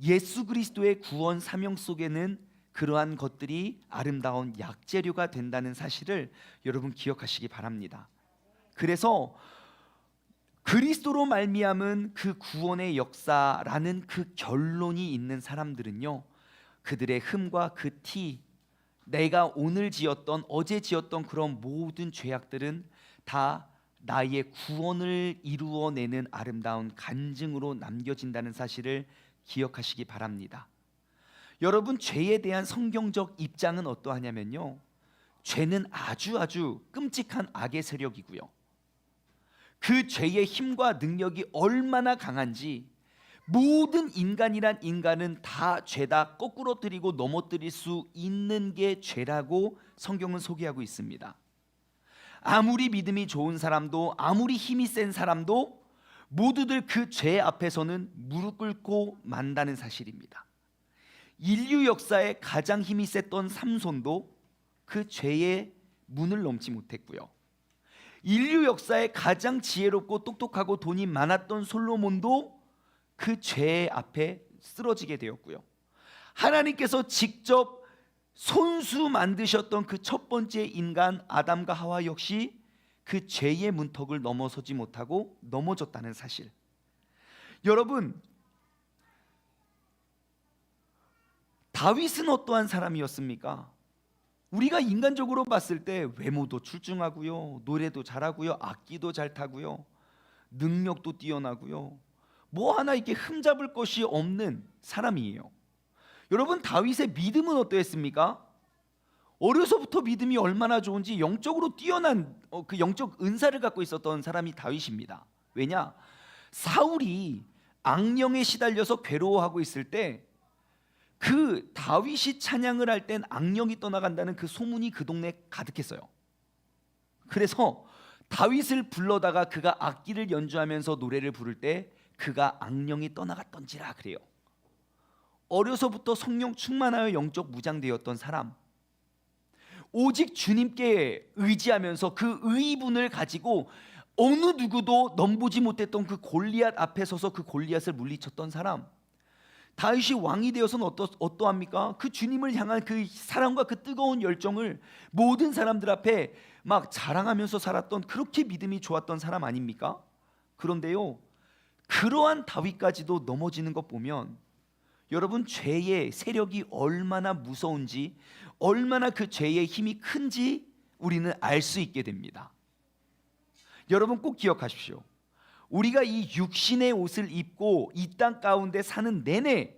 예수 그리스도의 구원 사명 속에는 그러한 것들이 아름다운 약재료가 된다는 사실을 여러분 기억하시기 바랍니다. 그래서 그리스도로 말미암은 그 구원의 역사라는 그 결론이 있는 사람들은요, 그들의 흠과 그 티, 내가 오늘 지었던, 어제 지었던 그런 모든 죄악들은 다 나의 구원을 이루어내는 아름다운 간증으로 남겨진다는 사실을 기억하시기 바랍니다. 여러분, 죄에 대한 성경적 입장은 어떠하냐면요, 죄는 아주 끔찍한 악의 세력이고요, 그 죄의 힘과 능력이 얼마나 강한지 모든 인간이란 인간은 다 죄다 거꾸러뜨리고 넘어뜨릴 수 있는 게 죄라고 성경은 소개하고 있습니다. 아무리 믿음이 좋은 사람도, 아무리 힘이 센 사람도 모두들 그 죄 앞에서는 무릎 꿇고 만다는 사실입니다. 인류 역사에 가장 힘이 셌던 삼손도 그 죄의 문을 넘지 못했고요, 인류 역사에 가장 지혜롭고 똑똑하고 돈이 많았던 솔로몬도 그 죄 앞에 쓰러지게 되었고요. 하나님께서 직접 손수 만드셨던 그 첫 번째 인간 아담과 하와 역시 그 죄의 문턱을 넘어서지 못하고 넘어졌다는 사실. 여러분, 다윗은 어떠한 사람이었습니까? 우리가 인간적으로 봤을 때 외모도 출중하고요, 노래도 잘하고요, 악기도 잘 타고요, 능력도 뛰어나고요, 뭐 하나 이렇게 흠잡을 것이 없는 사람이에요. 여러분, 다윗의 믿음은 어떠했습니까? 어려서부터 믿음이 얼마나 좋은지 영적으로 뛰어난 그 영적 은사를 갖고 있었던 사람이 다윗입니다. 왜냐? 사울이 악령에 시달려서 괴로워하고 있을 때 그 다윗이 찬양을 할 땐 악령이 떠나간다는 그 소문이 그 동네에 가득했어요. 그래서 다윗을 불러다가 그가 악기를 연주하면서 노래를 부를 때 그가 악령이 떠나갔던지라 그래요. 어려서부터 성령 충만하여 영적 무장되었던 사람, 오직 주님께 의지하면서 그 의분을 가지고 어느 누구도 넘보지 못했던 그 골리앗 앞에 서서 그 골리앗을 물리쳤던 사람, 다윗이 왕이 되어서는 어떠합니까? 그 주님을 향한 그 사랑과 그 뜨거운 열정을 모든 사람들 앞에 막 자랑하면서 살았던, 그렇게 믿음이 좋았던 사람 아닙니까? 그런데요, 그러한 다윗까지도 넘어지는 것 보면 여러분, 죄의 세력이 얼마나 무서운지, 얼마나 그 죄의 힘이 큰지 우리는 알 수 있게 됩니다. 여러분, 꼭 기억하십시오. 우리가 이 육신의 옷을 입고 이 땅 가운데 사는 내내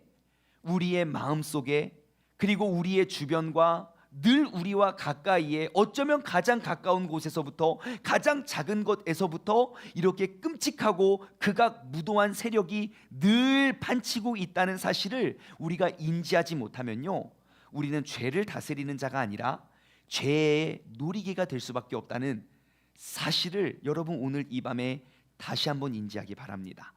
우리의 마음속에, 그리고 우리의 주변과 늘 우리와 가까이에, 어쩌면 가장 가까운 곳에서부터, 가장 작은 것에서부터 이렇게 끔찍하고 극악무도한 세력이 늘 판치고 있다는 사실을 우리가 인지하지 못하면요, 우리는 죄를 다스리는 자가 아니라 죄의 놀이개가 될 수밖에 없다는 사실을 여러분, 오늘 이 밤에 다시 한번 인지하기 바랍니다.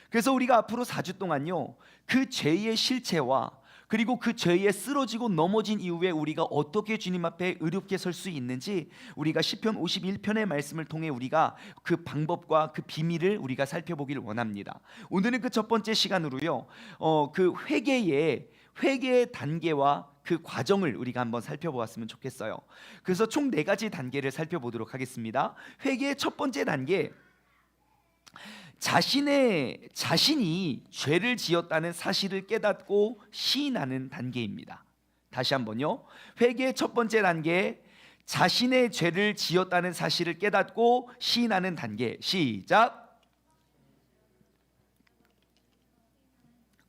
그래서 우리가 앞으로 4주 동안요, 그 죄의 실체와 그리고 그 죄에 쓰러지고 넘어진 이후에 우리가 어떻게 주님 앞에 의롭게 설 수 있는지, 우리가 시편 51편의 말씀을 통해 우리가 그 방법과 그 비밀을 우리가 살펴보기를 원합니다. 오늘은 그 첫 번째 시간으로요, 그 회개의 단계와 그 과정을 우리가 한번 살펴보았으면 좋겠어요. 그래서 총 4가지 단계를 살펴보도록 하겠습니다. 회개의 첫 번째 단계, 자신이 죄를 지었다는 사실을 깨닫고 시인하는 단계입니다. 다시 한번요. 회개의 첫 번째 단계, 자신의 죄를 지었다는 사실을 깨닫고 시인하는 단계. 시작.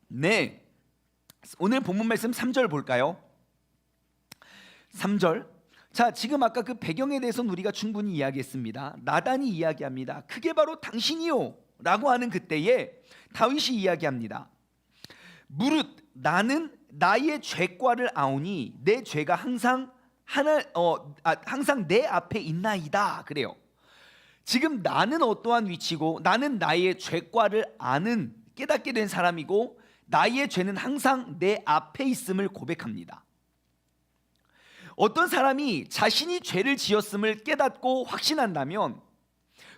네, 오늘 본문 말씀 3절 볼까요? 3절. 자, 지금 아까 그 배경에 대해서는 우리가 충분히 이야기했습니다. 나단이 이야기합니다. 그게 바로 당신이요 라고 하는 그때에 다윗이 이야기합니다. 무릇 나는 나의 죄과를 아오니 내 죄가 항상 내 앞에 있나이다 그래요. 지금 나는 어떠한 위치고, 나는 나의 죄과를 아는, 깨닫게 된 사람이고, 나의 죄는 항상 내 앞에 있음을 고백합니다. 어떤 사람이 자신이 죄를 지었음을 깨닫고 확신한다면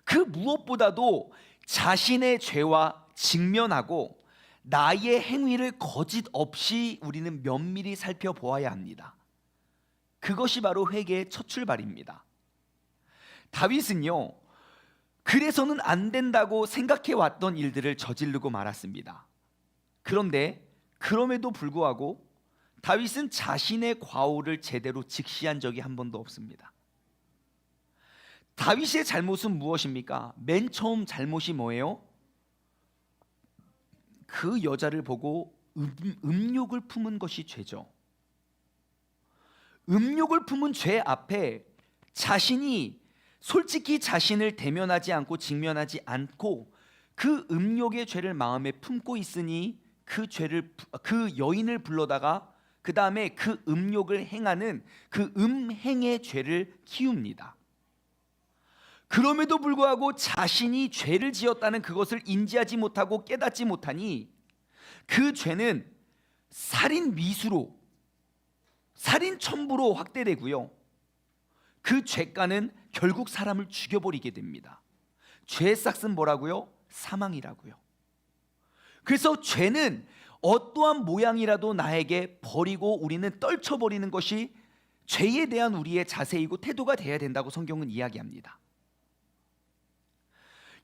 그 무엇보다도 자신의 죄와 직면하고 나의 행위를 거짓 없이 우리는 면밀히 살펴보아야 합니다. 그것이 바로 회개의 첫 출발입니다. 다윗은요, 그래서는 안 된다고 생각해 왔던 일들을 저지르고 말았습니다. 그런데 그럼에도 불구하고 다윗은 자신의 과오를 제대로 직시한 적이 한 번도 없습니다. 다윗의 잘못은 무엇입니까? 맨 처음 잘못이 뭐예요? 그 여자를 보고 음욕을 품은 것이 죄죠. 음욕을 품은 죄 앞에 자신이 솔직히 자신을 대면하지 않고 직면하지 않고 그 음욕의 죄를 마음에 품고 있으니 그 여인을 불러다가 그 다음에 그 음욕을 행하는 그 음행의 죄를 키웁니다. 그럼에도 불구하고 자신이 죄를 지었다는 그것을 인지하지 못하고 깨닫지 못하니 그 죄는 살인 미수로, 살인 첨부로 확대되고요, 그 죄가는 결국 사람을 죽여버리게 됩니다. 죄의 싹은 뭐라고요? 사망이라고요. 그래서 죄는 어떠한 모양이라도 나에게 버리고 우리는 떨쳐버리는 것이 죄에 대한 우리의 자세이고 태도가 되어야 된다고 성경은 이야기합니다.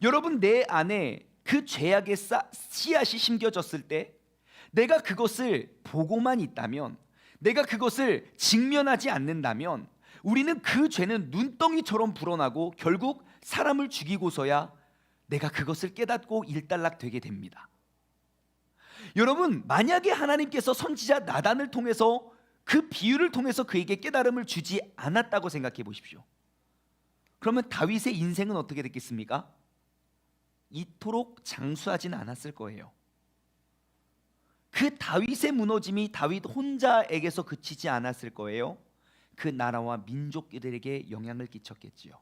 여러분, 내 안에 그 죄악의 씨앗이 심겨졌을 때 내가 그것을 보고만 있다면, 내가 그것을 직면하지 않는다면 우리는 그 죄는 눈덩이처럼 불어나고 결국 사람을 죽이고서야 내가 그것을 깨닫고 일단락되게 됩니다. 여러분, 만약에 하나님께서 선지자 나단을 통해서 그 비유를 통해서 그에게 깨달음을 주지 않았다고 생각해 보십시오. 그러면 다윗의 인생은 어떻게 됐겠습니까? 이토록 장수하지는 않았을 거예요. 그 다윗의 무너짐이 다윗 혼자에게서 그치지 않았을 거예요. 그 나라와 민족들에게 영향을 끼쳤겠지요.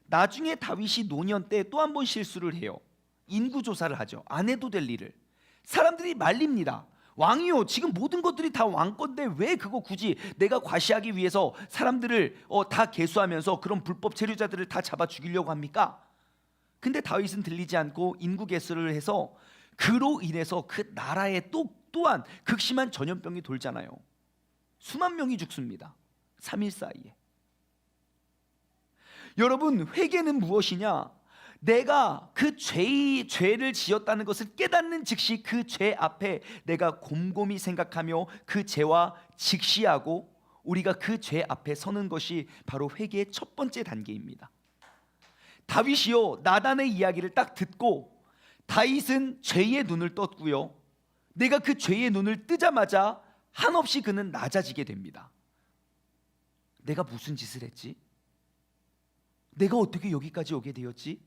나중에 다윗이 노년 때 또 한 번 실수를 해요. 인구조사를 하죠. 안 해도 될 일을. 사람들이 말립니다. 왕이요, 지금 모든 것들이 다 왕 건데 왜 그거 굳이 내가 과시하기 위해서 사람들을 다 계수하면서 그런 불법 체류자들을 다 잡아 죽이려고 합니까? 근데 다윗은 들리지 않고 인구 계수를 해서 그로 인해서 그 나라에 또한 극심한 전염병이 돌잖아요. 수만 명이 죽습니다. 3일 사이에. 여러분, 회개는 무엇이냐? 내가 그 죄를 지었다는 것을 깨닫는 즉시 그 죄 앞에 내가 곰곰이 생각하며 그 죄와 직시하고 우리가 그 죄 앞에 서는 것이 바로 회개의 첫 번째 단계입니다. 다윗이요, 나단의 이야기를 딱 듣고 다윗은 죄의 눈을 떴고요, 내가 그 죄의 눈을 뜨자마자 한없이 그는 낮아지게 됩니다. 내가 무슨 짓을 했지? 내가 어떻게 여기까지 오게 되었지?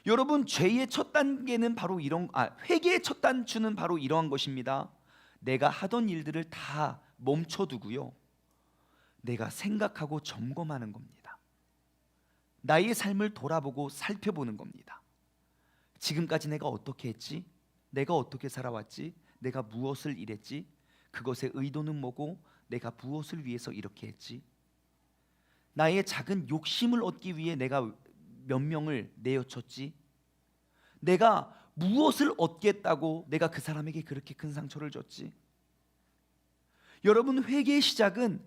여러분, 죄의 첫 단계는 바로 회개의 첫 단추는 바로 이러한 것입니다. 내가 하던 일들을 다 멈춰두고요, 내가 생각하고 점검하는 겁니다. 나의 삶을 돌아보고 살펴보는 겁니다. 지금까지 내가 어떻게 했지? 내가 어떻게 살아왔지? 내가 무엇을 일했지? 그것의 의도는 뭐고 내가 무엇을 위해서 이렇게 했지? 나의 작은 욕심을 얻기 위해 내가 몇 명을 내어쳤지? 내가 무엇을 얻겠다고 내가 그 사람에게 그렇게 큰 상처를 줬지? 여러분, 회개의 시작은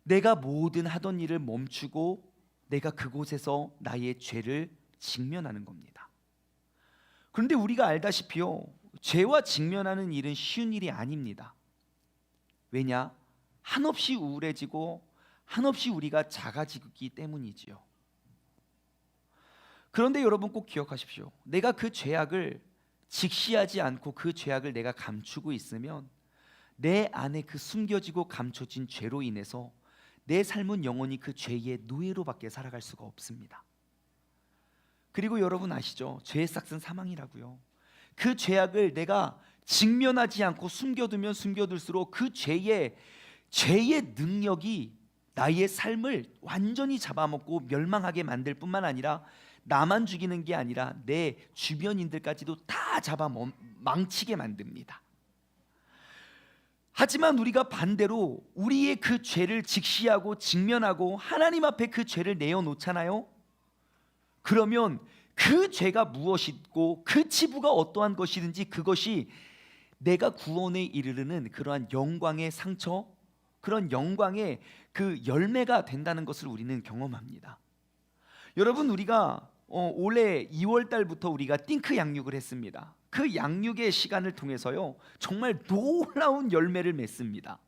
내가 모든 하던 일을 멈추고 내가 그곳에서 나의 죄를 직면하는 겁니다. 그런데 우리가 알다시피요, 죄와 직면하는 일은 쉬운 일이 아닙니다. 왜냐? 한없이 우울해지고 한없이 우리가 작아지기 때문이지요. 그런데 여러분, 꼭 기억하십시오. 내가 그 죄악을 직시하지 않고 그 죄악을 내가 감추고 있으면 내 안에 그 숨겨지고 감춰진 죄로 인해서 내 삶은 영원히 그 죄의 노예로밖에 살아갈 수가 없습니다. 그리고 여러분 아시죠? 죄의 싹은 사망이라고요. 그 죄악을 내가 직면하지 않고 숨겨두면 숨겨둘수록 그 죄의 능력이 나의 삶을 완전히 잡아먹고 멸망하게 만들 뿐만 아니라 나만 죽이는 게 아니라 내 주변인들까지도 다 잡아 망치게 만듭니다. 하지만 우리가 반대로 우리의 그 죄를 직시하고 직면하고 하나님 앞에 그 죄를 내어놓잖아요. 그러면 그 죄가 무엇이고 그 치부가 어떠한 것이든지 그것이 내가 구원에 이르르는 그러한 영광의 상처, 그런 영광의 그 열매가 된다는 것을 우리는 경험합니다. 여러분, 우리가 올해 2월 달부터 우리가 띵크 양육을 했습니다. 그 양육의 시간을 통해서요, 정말 놀라운 열매를 맺습니다.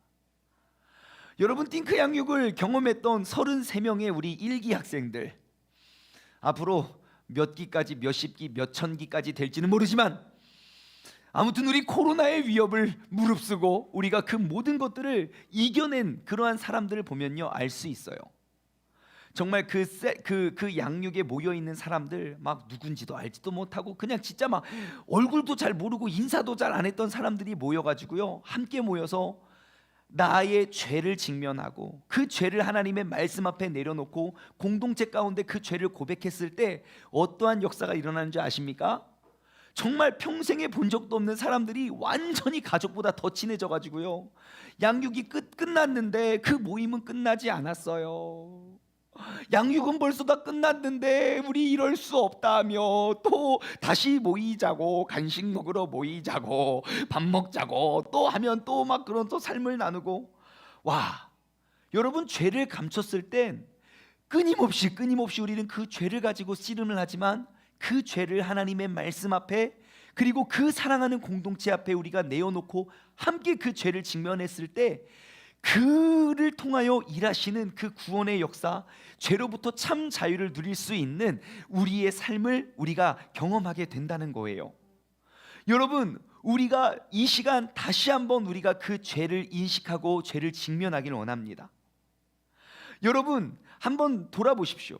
여러분, 띵크 양육을 경험했던 33명의 우리 1기 학생들, 앞으로 몇 기까지, 몇십 기, 몇천 기까지 될지는 모르지만 아무튼 우리 코로나의 위협을 무릅쓰고 우리가 그 모든 것들을 이겨낸 그러한 사람들을 보면요, 알 수 있어요. 정말 그 양육에 모여 있는 사람들, 막 누군지도 알지도 못하고 그냥 진짜 막 얼굴도 잘 모르고 인사도 잘 안 했던 사람들이 모여가지고요, 함께 모여서 나의 죄를 직면하고 그 죄를 하나님의 말씀 앞에 내려놓고 공동체 가운데 그 죄를 고백했을 때 어떠한 역사가 일어나는 줄 아십니까? 정말 평생에 본 적도 없는 사람들이 완전히 가족보다 더 친해져 가지고요. 양육이 끝났는데 그 모임은 끝나지 않았어요. 양육은 벌써 다 끝났는데 우리 이럴 수 없다며 또 다시 모이자고, 간식 먹으러 모이자고, 밥 먹자고 또 하면 또 막 그런 또 삶을 나누고. 와, 여러분, 죄를 감췄을 땐 끊임없이 우리는 그 죄를 가지고 씨름을 하지만 그 죄를 하나님의 말씀 앞에, 그리고 그 사랑하는 공동체 앞에 우리가 내어놓고 함께 그 죄를 직면했을 때 그를 통하여 일하시는 그 구원의 역사, 죄로부터 참 자유를 누릴 수 있는 우리의 삶을 우리가 경험하게 된다는 거예요. 여러분, 우리가 이 시간 다시 한번 우리가 그 죄를 인식하고 죄를 직면하기를 원합니다. 여러분, 한번 돌아보십시오.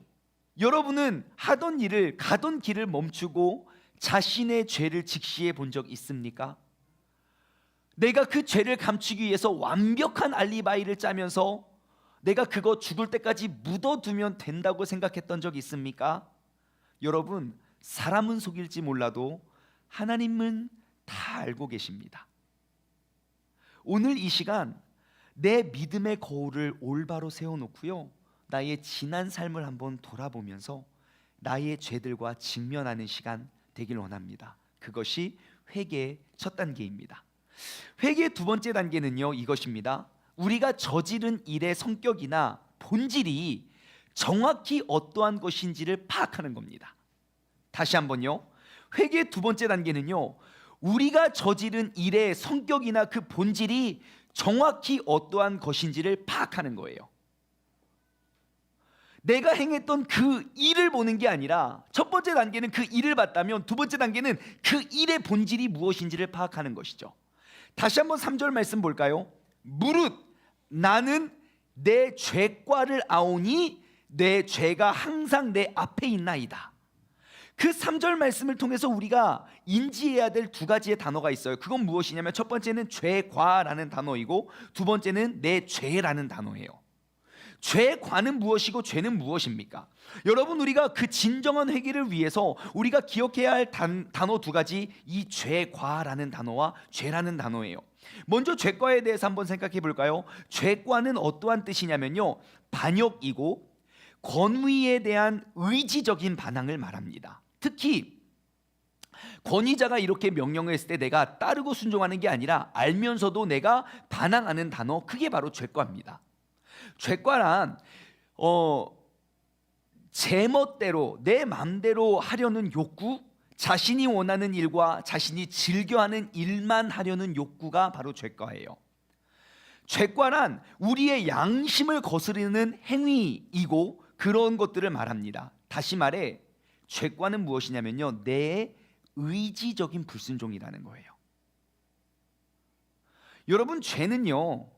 여러분은 하던 일을, 가던 길을 멈추고 자신의 죄를 직시해 본 적 있습니까? 내가 그 죄를 감추기 위해서 완벽한 알리바이를 짜면서 내가 그거 죽을 때까지 묻어두면 된다고 생각했던 적 있습니까? 여러분, 사람은 속일지 몰라도 하나님은 다 알고 계십니다. 오늘 이 시간 내 믿음의 거울을 올바로 세워놓고요, 나의 지난 삶을 한번 돌아보면서 나의 죄들과 직면하는 시간 되길 원합니다. 그것이 회개의 첫 단계입니다. 회개의 두 번째 단계는요, 이것입니다. 우리가 저지른 일의 성격이나 본질이 정확히 어떠한 것인지를 파악하는 겁니다. 다시 한번요. 회개의 두 번째 단계는요, 우리가 저지른 일의 성격이나 그 본질이 정확히 어떠한 것인지를 파악하는 거예요. 내가 행했던 그 일을 보는 게 아니라, 첫 번째 단계는 그 일을 봤다면 두 번째 단계는 그 일의 본질이 무엇인지를 파악하는 것이죠. 다시 한번 3절 말씀 볼까요? 무릇 나는 내 죄과를 아오니 내 죄가 항상 내 앞에 있나이다. 그 3절 말씀을 통해서 우리가 인지해야 될 두 가지의 단어가 있어요. 그건 무엇이냐면, 첫 번째는 죄과라는 단어이고 두 번째는 내 죄라는 단어예요. 죄과는 무엇이고 죄는 무엇입니까? 여러분, 우리가 그 진정한 회개를 위해서 우리가 기억해야 할 단어 두 가지, 이 죄과라는 단어와 죄라는 단어예요. 먼저 죄과에 대해서 한번 생각해 볼까요? 죄과는 어떠한 뜻이냐면요, 반역이고 권위에 대한 의지적인 반항을 말합니다. 특히 권위자가 이렇게 명령을 했을 때 내가 따르고 순종하는 게 아니라 알면서도 내가 반항하는 단어, 그게 바로 죄과입니다. 죄과란 제멋대로 내 맘대로 하려는 욕구, 자신이 원하는 일과 자신이 즐겨하는 일만 하려는 욕구가 바로 죄과예요. 죄과란 우리의 양심을 거스르는 행위이고 그런 것들을 말합니다. 다시 말해 죄과는 무엇이냐면요, 내 의지적인 불순종이라는 거예요. 여러분, 죄는요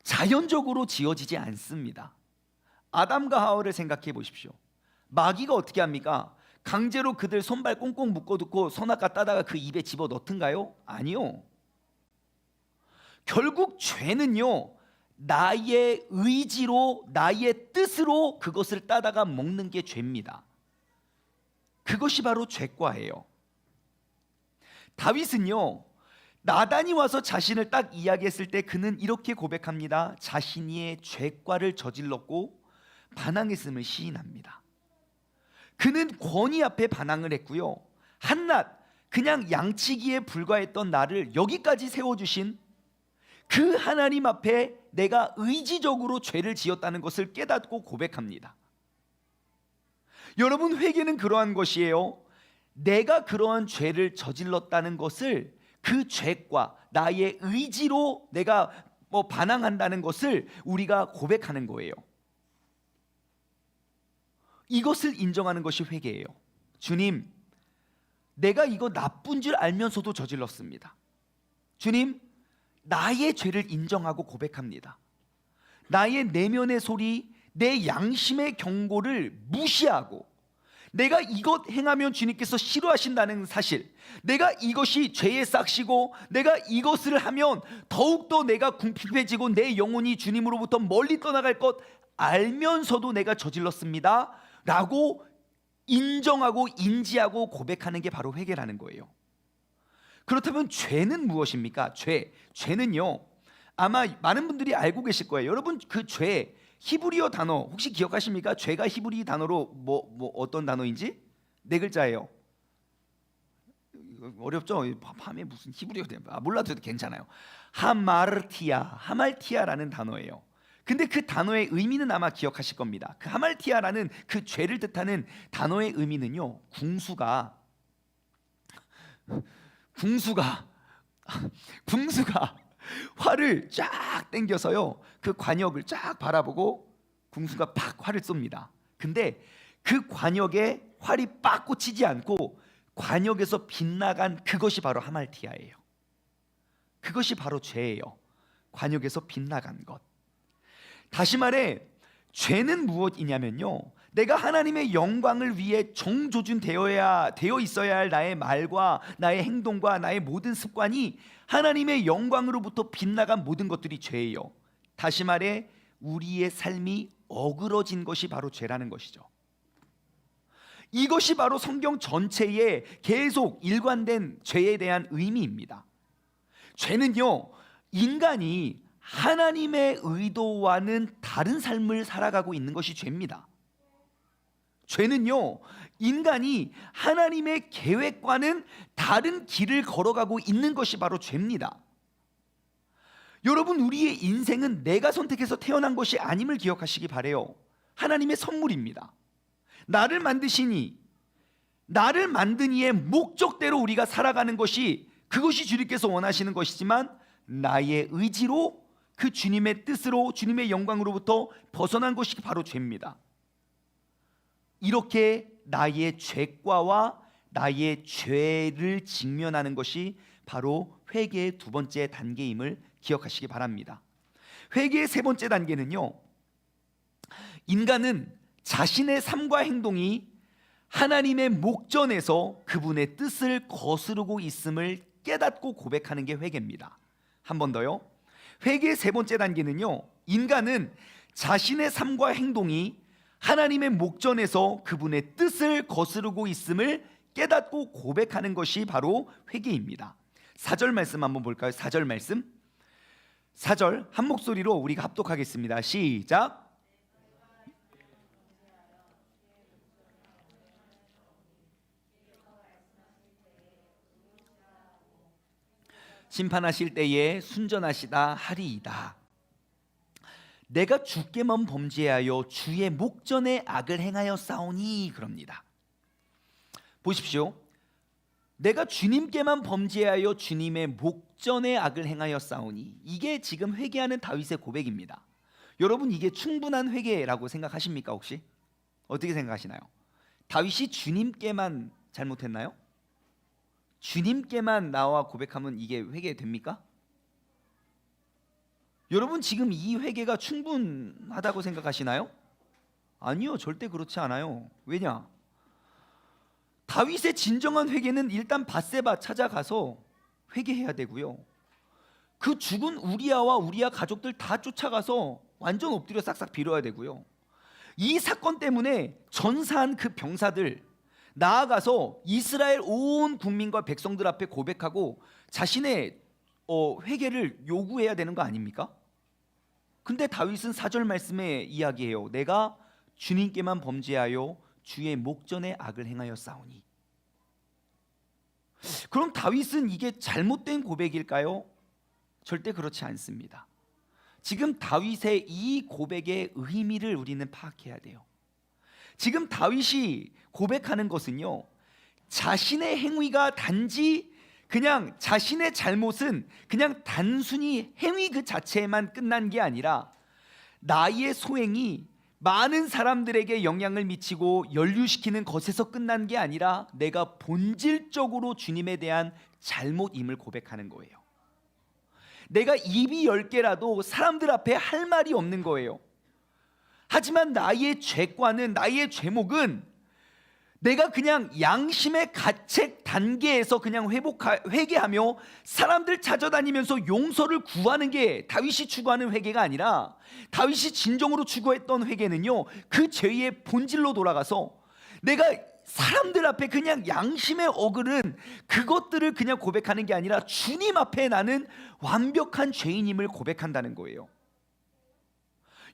자연적으로 지어지지 않습니다. 아담과 하와를 생각해 보십시오. 마귀가 어떻게 합니까? 강제로 그들 손발 꽁꽁 묶어두고 선악과 따다가 그 입에 집어넣던가요? 아니요. 결국 죄는요, 나의 의지로, 나의 뜻으로 그것을 따다가 먹는 게 죄입니다. 그것이 바로 죄과예요. 다윗은요, 나단이 와서 자신을 딱 이야기했을 때 그는 이렇게 고백합니다. 자신의 죄과를 저질렀고 반항했음을 시인합니다. 그는 권위 앞에 반항을 했고요, 한낱 그냥 양치기에 불과했던 나를 여기까지 세워주신 그 하나님 앞에 내가 의지적으로 죄를 지었다는 것을 깨닫고 고백합니다. 여러분, 회개는 그러한 것이에요. 내가 그러한 죄를 저질렀다는 것을, 그 죄과 나의 의지로 내가 반항한다는 것을 우리가 고백하는 거예요. 이것을 인정하는 것이 회개예요. 주님, 내가 이거 나쁜 줄 알면서도 저질렀습니다. 주님, 나의 죄를 인정하고 고백합니다. 나의 내면의 소리, 내 양심의 경고를 무시하고 내가 이것 행하면 주님께서 싫어하신다는 사실, 내가 이것이 죄의 싹시고 내가 이것을 하면 더욱더 내가 궁핍해지고 내 영혼이 주님으로부터 멀리 떠나갈 것 알면서도 내가 저질렀습니다 라고 인정하고 인지하고 고백하는 게 바로 회개라는 거예요. 그렇다면 죄는 무엇입니까? 죄는요, 아마 많은 분들이 알고 계실 거예요. 여러분, 그 죄, 히브리어 단어 혹시 기억하십니까? 죄가 히브리 단어로 뭐 어떤 단어인지? 네 글자예요. 어렵죠? 밤에 무슨 히브리어 몰라도 괜찮아요. 하말티아라는 단어예요. 근데 그 단어의 의미는 아마 기억하실 겁니다. 그 하말티아라는 그 죄를 뜻하는 단어의 의미는요, 궁수가 활을 쫙 당겨서요, 그 관역을 쫙 바라보고 궁수가 팍 활을 쏩니다. 근데 그 관역에 활이 빡 꽂히지 않고 관역에서 빗나간 그것이 바로 하말티아예요. 그것이 바로 죄예요. 관역에서 빗나간 것. 다시 말해, 죄는 무엇이냐면요, 내가 하나님의 영광을 위해 정조준되어 있어야 할 나의 말과 나의 행동과 나의 모든 습관이 하나님의 영광으로부터 빗나간 모든 것들이 죄예요. 다시 말해, 우리의 삶이 어그러진 것이 바로 죄라는 것이죠. 이것이 바로 성경 전체에 계속 일관된 죄에 대한 의미입니다. 죄는요, 인간이 하나님의 의도와는 다른 삶을 살아가고 있는 것이 죄입니다. 죄는요, 인간이 하나님의 계획과는 다른 길을 걸어가고 있는 것이 바로 죄입니다. 여러분, 우리의 인생은 내가 선택해서 태어난 것이 아님을 기억하시기 바래요. 하나님의 선물입니다. 나를 만드시니, 나를 만든 이의 목적대로 우리가 살아가는 것이, 그것이 주님께서 원하시는 것이지만 나의 의지로, 그 주님의 뜻으로, 주님의 영광으로부터 벗어난 것이 바로 죄입니다. 이렇게 나의 죄과와 나의 죄를 직면하는 것이 바로 회개의 두 번째 단계임을 기억하시기 바랍니다. 회개의 세 번째 단계는요, 인간은 자신의 삶과 행동이 하나님의 목전에서 그분의 뜻을 거스르고 있음을 깨닫고 고백하는 게 회개입니다. 한 번 더요. 회개의 세 번째 단계는요, 인간은 자신의 삶과 행동이 하나님의 목전에서 그분의 뜻을 거스르고 있음을 깨닫고 고백하는 것이 바로 회개입니다. 4절 말씀 한번 볼까요? 4절 말씀. 4절 한 목소리로 우리가 합독하겠습니다. 시작. 심판하실 때에 순전하시다 하리이다. 내가 주께만 범죄하여 주의 목전에 악을 행하여 싸우니, 그럽니다. 보십시오. 내가 주님께만 범죄하여 주님의 목전에 악을 행하여 싸우니, 이게 지금 회개하는 다윗의 고백입니다. 여러분, 이게 충분한 회개라고 생각하십니까? 혹시 어떻게 생각하시나요? 다윗이 주님께만 잘못했나요? 주님께만 나와 고백하면 이게 회개됩니까? 여러분, 지금 이 회개가 충분하다고 생각하시나요? 아니요, 절대 그렇지 않아요. 왜냐? 다윗의 진정한 회개는 일단 밧세바 찾아가서 회개해야 되고요, 그 죽은 우리아와 우리아 가족들 다 쫓아가서 완전 엎드려 싹싹 빌어야 되고요, 이 사건 때문에 전사한 그 병사들 나아가서 이스라엘 온 국민과 백성들 앞에 고백하고 자신의 회개를 요구해야 되는 거 아닙니까? 근데 다윗은 4절 말씀에 이야기해요. 내가 주님께만 범죄하여 주의 목전에 악을 행하여 싸우니. 그럼 다윗은 이게 잘못된 고백일까요? 절대 그렇지 않습니다. 지금 다윗의 이 고백의 의미를 우리는 파악해야 돼요. 지금 다윗이 고백하는 것은요, 자신의 행위가 단지 그냥 자신의 잘못은 그냥 단순히 행위 그 자체에만 끝난 게 아니라 나의 소행이 많은 사람들에게 영향을 미치고 연루시키는 것에서 끝난 게 아니라 내가 본질적으로 주님에 대한 잘못임을 고백하는 거예요. 내가 입이 10개라도 사람들 앞에 할 말이 없는 거예요. 하지만 나의 죄과는, 나의 죄목은 내가 그냥 양심의 가책 단계에서 그냥 회개하며 사람들 찾아다니면서 용서를 구하는 게 다윗이 추구하는 회개가 아니라, 다윗이 진정으로 추구했던 회개는요, 그 죄의 본질로 돌아가서 내가 사람들 앞에 그냥 양심에 어긋는 그것들을 그냥 고백하는 게 아니라 주님 앞에 나는 완벽한 죄인임을 고백한다는 거예요.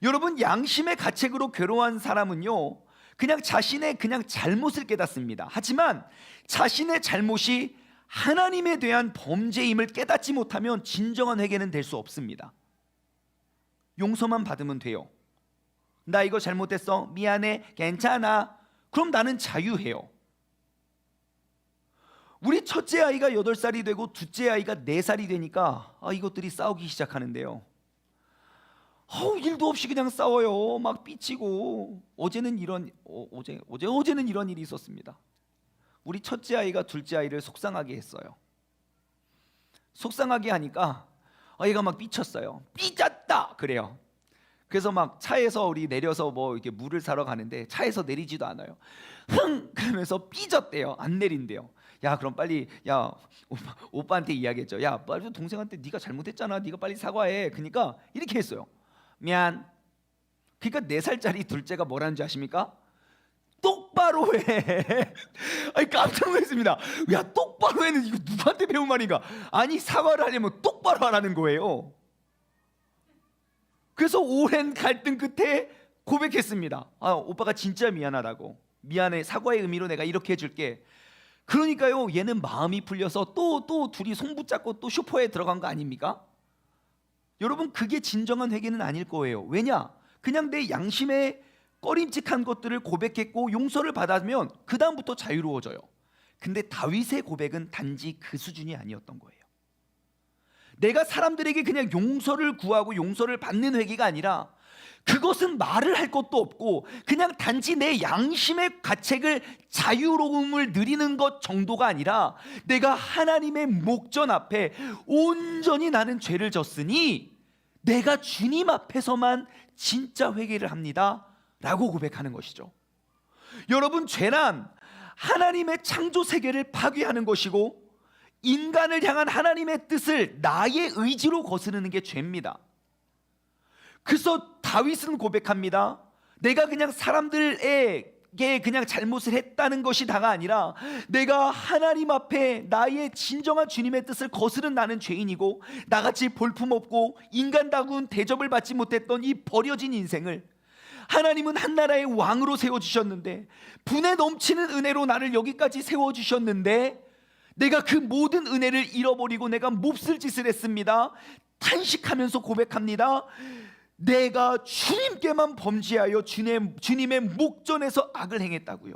여러분, 양심의 가책으로 괴로워한 사람은요, 그냥 자신의 그냥 잘못을 깨닫습니다. 하지만 자신의 잘못이 하나님에 대한 범죄임을 깨닫지 못하면 진정한 회개는 될 수 없습니다. 용서만 받으면 돼요. 나 이거 잘못했어, 미안해, 괜찮아, 그럼 나는 자유해요. 우리 첫째 아이가 8살이 되고 둘째 아이가 4살이 되니까 이것들이 싸우기 시작하는데요. 일도 없이 그냥 싸워요. 막 삐치고. 어제는 이런 일이 있었습니다. 우리 첫째 아이가 둘째 아이를 속상하게 했어요. 속상하게 하니까 얘가 막 삐쳤어요. 삐졌다 그래요. 그래서 막 차에서 우리 내려서 뭐 이렇게 물을 사러 가는데 차에서 내리지도 않아요. 그러면서 삐졌대요. 안 내린대요. 야, 그럼 빨리 오빠한테 이야기했죠. 야, 빨리 동생한테 네가 잘못했잖아, 네가 빨리 사과해. 그러니까 이렇게 했어요. 미안. 그러니까 4살짜리 둘째가 뭐라는 줄 아십니까? 똑바로 해. 깜짝 놀랐습니다. 야, 똑바로 해는 이거 누구한테 배운 말인가? 아니, 사과를 하려면 똑바로 하라는 거예요. 그래서 오랜 갈등 끝에 고백했습니다. 오빠가 진짜 미안하다고. 미안해, 사과의 의미로 내가 이렇게 해줄게. 그러니까요, 얘는 마음이 풀려서 또 둘이 손 붙잡고 또 슈퍼에 들어간 거 아닙니까? 여러분, 그게 진정한 회개는 아닐 거예요. 왜냐? 그냥 내 양심에 꺼림칙한 것들을 고백했고 용서를 받으면 그 다음부터 자유로워져요. 근데 다윗의 고백은 단지 그 수준이 아니었던 거예요. 내가 사람들에게 그냥 용서를 구하고 용서를 받는 회개가 아니라, 그것은 말을 할 것도 없고 그냥 단지 내 양심의 가책을, 자유로움을 누리는 것 정도가 아니라, 내가 하나님의 목전 앞에 온전히 나는 죄를 졌으니 내가 주님 앞에서만 진짜 회개를 합니다 라고 고백하는 것이죠. 여러분, 죄란 하나님의 창조 세계를 파괴하는 것이고 인간을 향한 하나님의 뜻을 나의 의지로 거스르는 게 죄입니다. 그래서 다윗은 고백합니다. 내가 그냥 사람들에게 그냥 잘못을 했다는 것이 다가 아니라, 내가 하나님 앞에 나의 진정한 주님의 뜻을 거스른 나는 죄인이고, 나같이 볼품없고 인간다운 대접을 받지 못했던 이 버려진 인생을 하나님은 한 나라의 왕으로 세워주셨는데, 분에 넘치는 은혜로 나를 여기까지 세워주셨는데, 내가 그 모든 은혜를 잃어버리고 내가 몹쓸 짓을 했습니다. 탄식하면서 고백합니다. 내가 주님께만 범죄하여 주님의 목전에서 악을 행했다고요.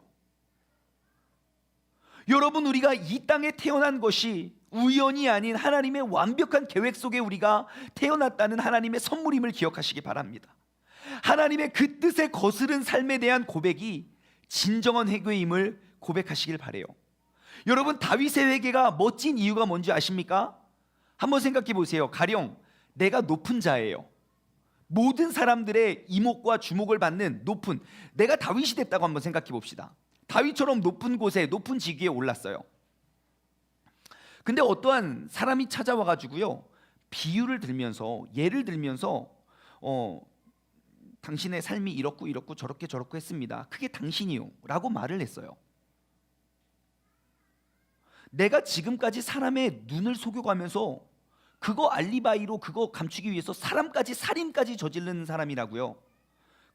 여러분, 우리가 이 땅에 태어난 것이 우연이 아닌 하나님의 완벽한 계획 속에 우리가 태어났다는 하나님의 선물임을 기억하시기 바랍니다. 하나님의 그 뜻에 거스른 삶에 대한 고백이 진정한 회개임을 고백하시길 바래요. 여러분, 다윗의 회개가 멋진 이유가 뭔지 아십니까? 한번 생각해 보세요. 가령 내가 높은 자예요. 모든 사람들의 이목과 주목을 받는 높은, 내가 다윗이 됐다고 한번 생각해 봅시다. 다윗처럼 높은 곳에, 높은 직위에 올랐어요. 근데 어떠한 사람이 찾아와 가지고요, 비유를 들면서, 예를 들면서 당신의 삶이 이렇고 이렇고 저렇게 했습니다. 그게 당신이요 라고 말을 했어요. 내가 지금까지 사람의 눈을 속여가면서 그거 알리바이로 그거 감추기 위해서 사람까지, 살인까지 저지르는 사람이라고요.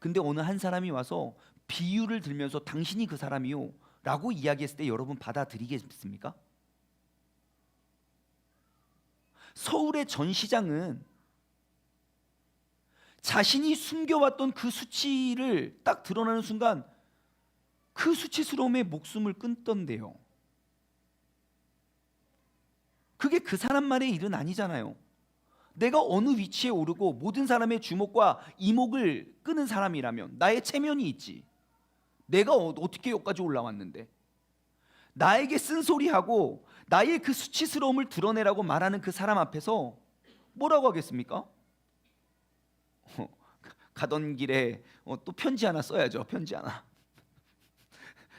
근데 어느 한 사람이 와서 비유를 들면서 당신이 그 사람이요 라고 이야기했을 때 여러분 받아들이겠습니까? 서울의 전 시장은 자신이 숨겨왔던 그 수치를 딱 드러나는 순간 그 수치스러움에 목숨을 끊던데요. 그게 그 사람만의 일은 아니잖아요. 내가 어느 위치에 오르고 모든 사람의 주목과 이목을 끄는 사람이라면 나의 체면이 있지. 내가 어떻게 여기까지 올라왔는데, 나에게 쓴소리하고 나의 그 수치스러움을 드러내라고 말하는 그 사람 앞에서 뭐라고 하겠습니까? 가던 길에 또 편지 하나 써야죠. 편지 하나.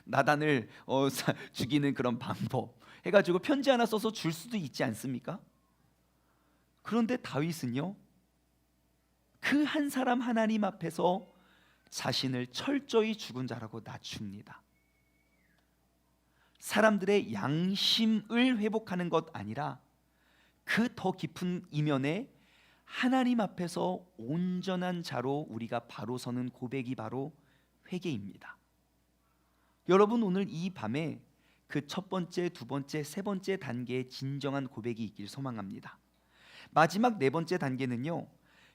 나단을 죽이는 그런 방법 해가지고 편지 하나 써서 줄 수도 있지 않습니까? 그런데 다윗은요, 그 한 사람 하나님 앞에서 자신을 철저히 죽은 자라고 낮춥니다. 사람들의 양심을 회복하는 것 아니라 그 더 깊은 이면에 하나님 앞에서 온전한 자로 우리가 바로 서는 고백이 바로 회개입니다. 여러분, 오늘 이 밤에 그 첫 번째, 두 번째, 세 번째 단계의 진정한 고백이 있길 소망합니다. 마지막 네 번째 단계는요,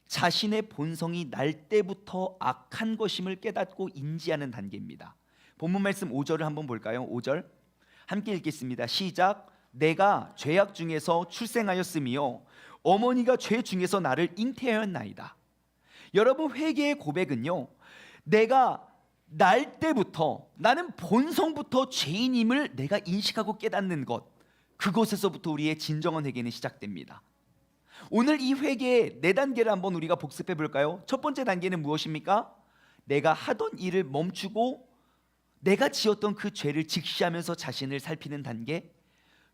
자신의 본성이 날 때부터 악한 것임을 깨닫고 인지하는 단계입니다. 본문 말씀 5절을 한번 볼까요? 5절 함께 읽겠습니다. 시작. 내가 죄악 중에서 출생하였으며 어머니가 죄 중에서 나를 잉태하였나이다. 여러분, 회개의 고백은요, 내가 날 때부터, 나는 본성부터 죄인임을 내가 인식하고 깨닫는 것, 그곳에서부터 우리의 진정한 회개는 시작됩니다. 오늘 이 회개의 네 단계를 한번 우리가 복습해 볼까요? 첫 번째 단계는 무엇입니까? 내가 하던 일을 멈추고 내가 지었던 그 죄를 직시하면서 자신을 살피는 단계.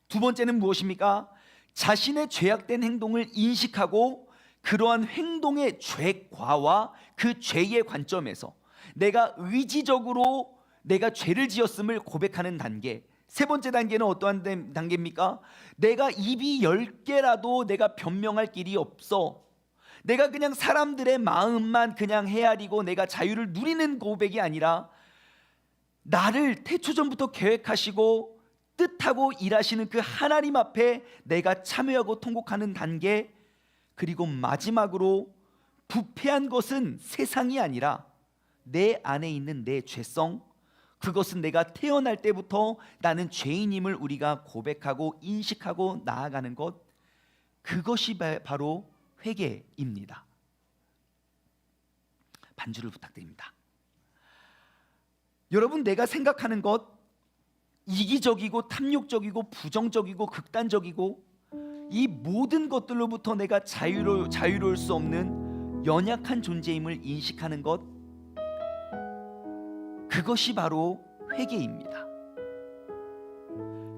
두 번째는 무엇입니까? 자신의 죄악된 행동을 인식하고 그러한 행동의 죄과와 그 죄의 관점에서 내가 의지적으로 내가 죄를 지었음을 고백하는 단계. 세 번째 단계는 어떠한 단계입니까? 내가 입이 10개라도 내가 변명할 길이 없어, 내가 그냥 사람들의 마음만 그냥 헤아리고 내가 자유를 누리는 고백이 아니라 나를 태초전부터 계획하시고 뜻하고 일하시는 그 하나님 앞에 내가 참여하고 통곡하는 단계. 그리고 마지막으로 부패한 것은 세상이 아니라 내 안에 있는 내 죄성, 그것은 내가 태어날 때부터 나는 죄인임을 우리가 고백하고 인식하고 나아가는 것, 그것이 바로 회개입니다. 반주를 부탁드립니다. 여러분, 내가 생각하는 것, 이기적이고 탐욕적이고 부정적이고 극단적이고 이 모든 것들로부터 내가 자유로울 수 없는 연약한 존재임을 인식하는 것, 그것이 바로 회개입니다.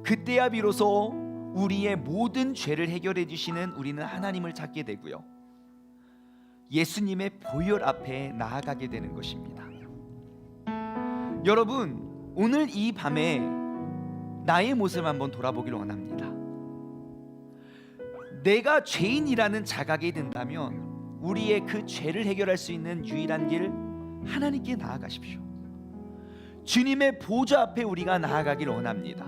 그때야 비로소 우리의 모든 죄를 해결해 주시는 우리는 하나님을 찾게 되고요, 예수님의 보혈 앞에 나아가게 되는 것입니다. 여러분, 오늘 이 밤에 나의 모습을 한번 돌아보기를 원합니다. 내가 죄인이라는 자각이 든다면 우리의 그 죄를 해결할 수 있는 유일한 길, 하나님께 나아가십시오. 주님의 보좌 앞에 우리가 나아가기를 원합니다.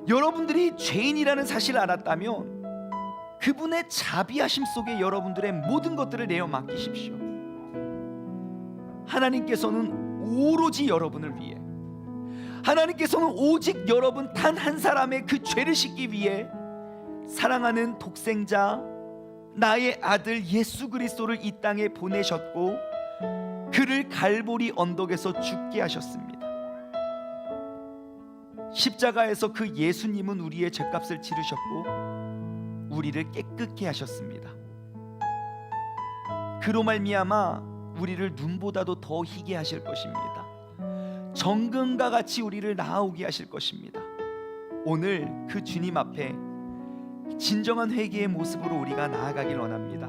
여러분들이 죄인이라는 사실을 알았다면 그분의 자비하심 속에 여러분들의 모든 것들을 내어 맡기십시오. 하나님께서는 오로지 여러분을 위해, 하나님께서는 오직 여러분 단 한 사람의 그 죄를 씻기 위해 사랑하는 독생자 나의 아들 예수 그리스도를 이 땅에 보내셨고 그를 갈보리 언덕에서 죽게 하셨습니다. 십자가에서 그 예수님은 우리의 죄값을 치르셨고 우리를 깨끗게 하셨습니다. 그로 말미암아 우리를 눈보다도 더 희게 하실 것입니다. 정금과 같이 우리를 나아오게 하실 것입니다. 오늘 그 주님 앞에 진정한 회개의 모습으로 우리가 나아가길 원합니다.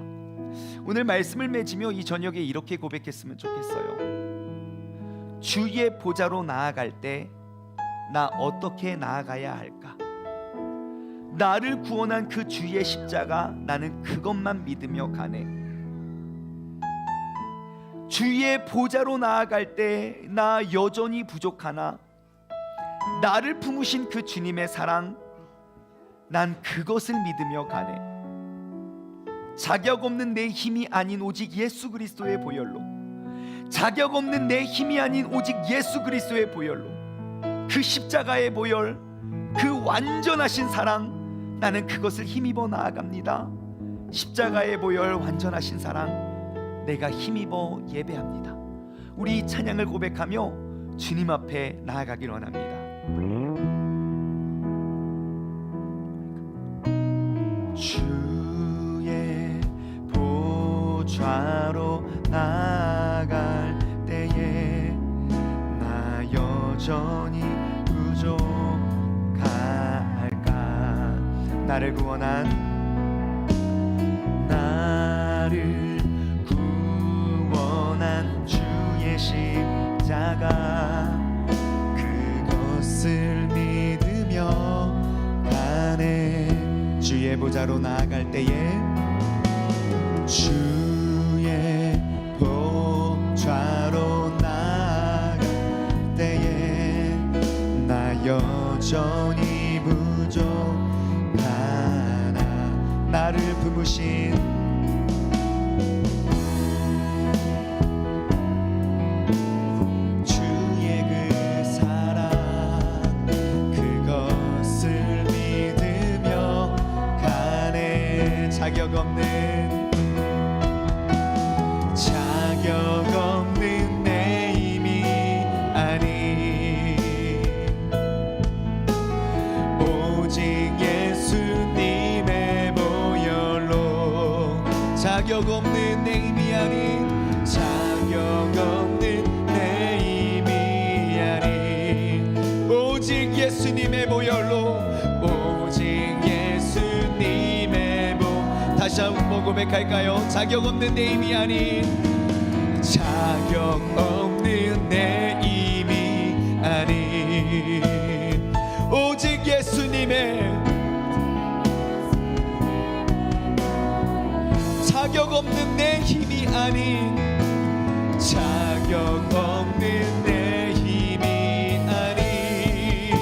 오늘 말씀을 맺으며 이 저녁에 이렇게 고백했으면 좋겠어요. 주의 보좌로 나아갈 때 나 어떻게 나아가야 할까? 나를 구원한 그 주의 십자가, 나는 그것만 믿으며 가네. 주의 보좌로 나아갈 때 나 여전히 부족하나 나를 품으신 그 주님의 사랑, 난 그것을 믿으며 가네. 자격 없는 내 힘이 아닌 오직 예수 그리스도의 보혈로, 자격 없는 내 힘이 아닌 오직 예수 그리스도의 보혈로, 그 십자가의 보혈, 그 완전하신 사랑, 나는 그것을 힘입어 나아갑니다. 십자가의 보혈, 완전하신 사랑, 내가 힘입어 예배합니다. 우리 이 찬양을 고백하며 주님 앞에 나아가길 원합니다. 주의 보좌로 나아갈 때에 나 여전히 부족할까? 나를 구원한 주의 십자가, 주의 보좌로 나아갈 때에 주의 보좌로 나아갈 때에 나 여전히 부족하나 나를 품으신 주의 그 사랑 그것을 믿으며 가네 자격 없는 내 힘이 아닌 오직 예수님의 보혈로 자격 없는 내 힘이 아닌 자격 없는 내 힘이 아닌 오직 예수님의 보혈로 오직 예수님의 다시 한번 고백할까요? 자격 없는 내 힘이 아닌 자격 없는 내 힘이 아닌 오직 예수님의 자격 없는 내 힘이 아닌 자격 없는 내 힘이 아닌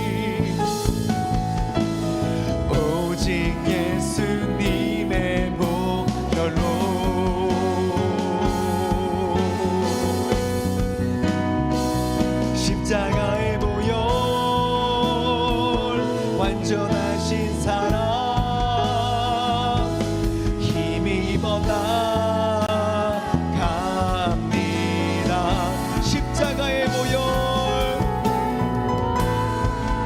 오직 예수님의 보혈로 십자가의 보혈 완전하신 사랑 힘입어 나갑니다. 십자가의 보혈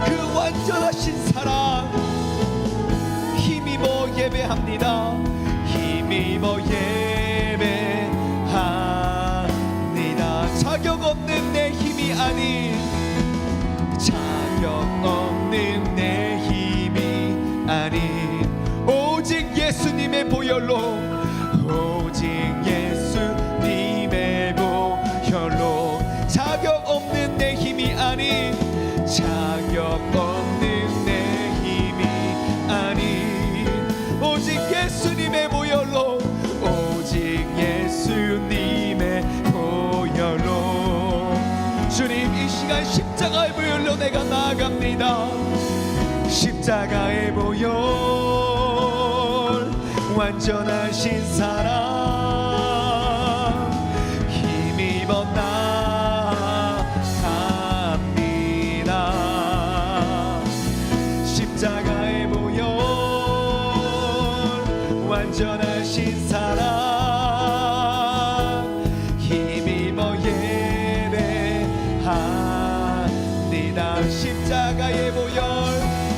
그 완전하신 사랑 힘입어 예배합니다. 힘입어 예배합니다. 자격 없는 내 힘이 아닌 자격 없는 내 힘이 아닌 오직 예수님의 보혈로 오직 예수님의 보혈로 자격 없는 내 힘이 아닌 자격 없는 내 힘이 아닌 오직 예수님의 보혈로 오직 예수님의 보혈로 주님 이 시간 십자가의 보혈로 내가 나아갑니다. 십자가의 보혈 완전하신 사랑 힘입어 나갑니다. 십자가의 보혈 완전하신 사랑 힘입어 예배합니다. 십자가의 보혈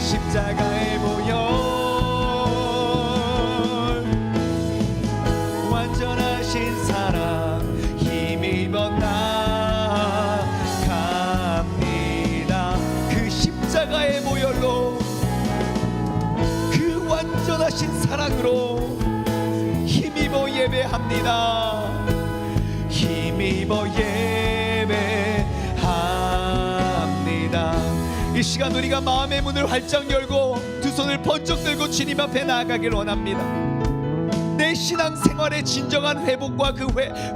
십자가의 보혈 완전하신 사랑 힘입어 나갑니다. 그 십자가의 보혈로 그 완전하신 사랑으로 힘입어 예배합니다. 힘입어 예배합니다. 이 시간 우리가 마음의 문을 활짝 열고 두 손을 번쩍 들고 주님 앞에 나아가길 원합니다. 내 신앙생활의 진정한 회복과 그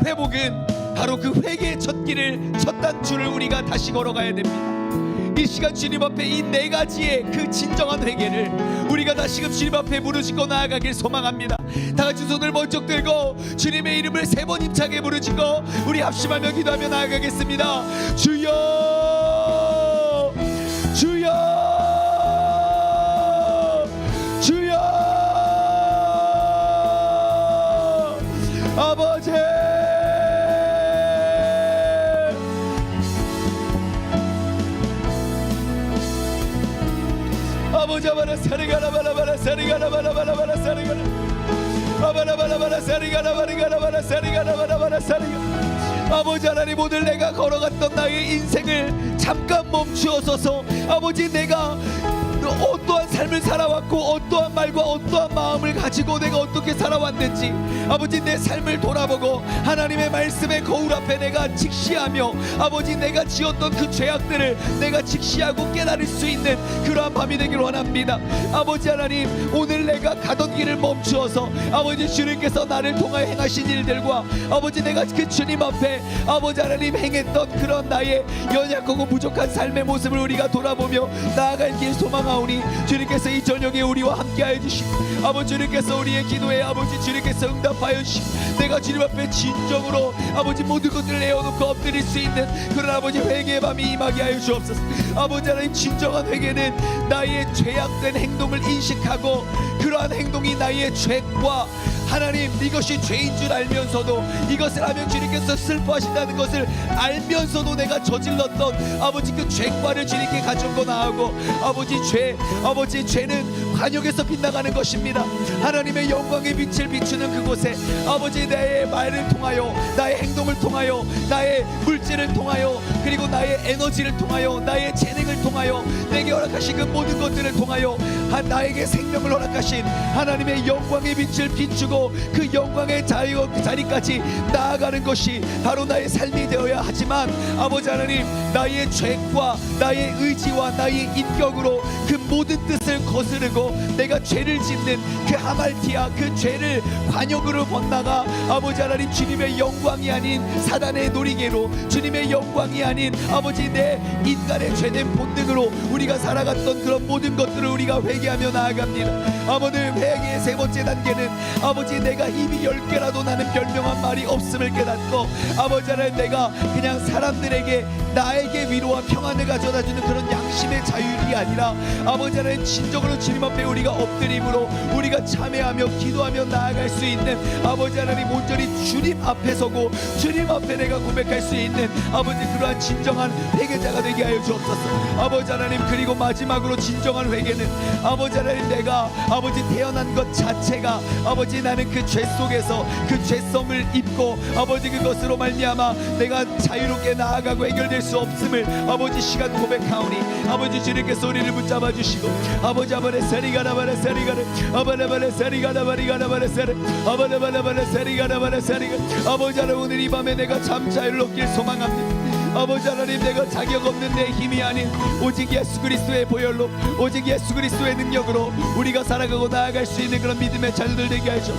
회복은 바로 그 회개의 첫 길을 첫 단추를 우리가 다시 걸어가야 됩니다. 이 시간 주님 앞에 이 네 가지의 그 진정한 회개를 우리가 다시금 주님 앞에 부르짖고 나아가길 소망합니다. 다 같이 손을 번쩍 들고 주님의 이름을 세 번 힘차게 부르짖고 우리 합심하며 기도하며 나아가겠습니다. 주여 주여 주여 아버지 아버지 아바라 사리가라 바라바라 사리가라 바라바라 사리가라 아바라 바라바라 사리가라 바리가라 사리가라 바라바라 사리가 아버지 하나님 오늘 내가 걸어갔던 나의 인생을 잠깐 멈추어서서 아버지 내가 그 어떠한 삶을 살아왔고 어떠한 말과 어떠한 마음을 가지고 내가 어떻게 살아왔는지 아버지 내 삶을 돌아보고 하나님의 말씀의 거울 앞에 내가 직시하며 아버지 내가 지었던 그 죄악들을 내가 직시하고 깨달을 수 있는 그러한 밤이 되기를 원합니다. 아버지 하나님, 오늘 내가 가던 길을 멈추어서 아버지 주님께서 나를 통하여 행하신 일들과 아버지 내가 그 주님 앞에 아버지 하나님 행했던 그런 나의 연약하고 부족한 삶의 모습을 우리가 돌아보며 나아갈 길 소망하오니 주님께서 이 저녁에 우리와 함께하여 주시고 아버지 주님께서 우리의 기도에 아버지 주님께서 응답하여 주시고 내가 주님 앞에 진정으로 아버지 모든 것들을 내어놓고 엎드릴 수 있는 그런 아버지 회개의 밤이 임하게 하여 주옵소서. 아버지 하나님, 진정한 회개는 나의 죄악된 행동을 인식하고 그러한 행동이 나의 죄과 하나님 이것이 죄인 줄 알면서도 이것을 하면 주님께서 슬퍼하신다는 것을 알면서도 내가 저질렀던 아버지 그 죄과를 주님께 가져오고 나아가고 아버지 죄는 관역에서 빗나가는 것입니다. 하나님의 영광의 빛을 비추는 그곳에 아버지 나의 말을 통하여 나의 행동을 통하여 나의 물질을 통하여 그리고 나의 에너지를 통하여 나의 재능을 통하여 내게 허락하신 그 모든 것들을 통하여 나에게 생명을 허락하신 하나님의 영광의 빛을 비추고 그 영광의 자리까지 나아가는 것이 바로 나의 삶이 되어야 하지만 아버지 하나님, 나의 죄과 나의 의지와 나의 인격으로 그 모든 뜻을 거스르고 내가 죄를 짓는 그 하말티아 그 죄를 관역으로 번나가 아버지 하나님 주님의 영광이 아닌 사단의 놀이개로 주님의 영광이 아닌 아버지 내 인간의 죄된 본능으로 우리가 살아갔던 그런 모든 것들을 우리가 회개하며 나아갑니다. 아버지 회개의 세 번째 단계는 아버지 내가 입이 10개라도 나는 변명한 말이 없음을 깨닫고 아버지 하나님 내가 그냥 사람들에게 나에게 위로와 평안을 가져다주는 그런 양심의 자율이 아니라 아버지 하나님 진정으로 주님 앞에 우리가 엎드림으로 우리가 참회하며 기도하며 나아갈 수 있는 아버지 하나님 온전히 주님 앞에 서고 주님 앞에 내가 고백할 수 있는 아버지 그러한 진정한 회개자가 되게 하여 주옵소서. 아버지 하나님, 그리고 마지막으로 진정한 회개는 아버지 하나님 내가 아버지 태어난 것 자체가 아버지 나는 그 죄 속에서 그 죄성을 입고 아버지 그것으로 말미암아 내가 자유롭게 나아가고 해결될 수 없음을 아버지 시간 고백하오니 아버지 주님께서 우리를 붙잡아 주시고 아버지 아버지 세리가라바라 세리가라 아바라바라 세리가라바리가라바라 세리 아바라바라바라 세리가라바라 세리가 아버지 하나님, 오늘 이 밤에 내가 참 자유를 얻길 소망합니다. 아버지 하나님, 내가 자격 없는 내 힘이 아닌 오직 예수 그리스도의 보혈로 오직 예수 그리스도의 능력으로 우리가 살아가고 나아갈 수 있는 그런 믿음의 자녀들 되게 하셔.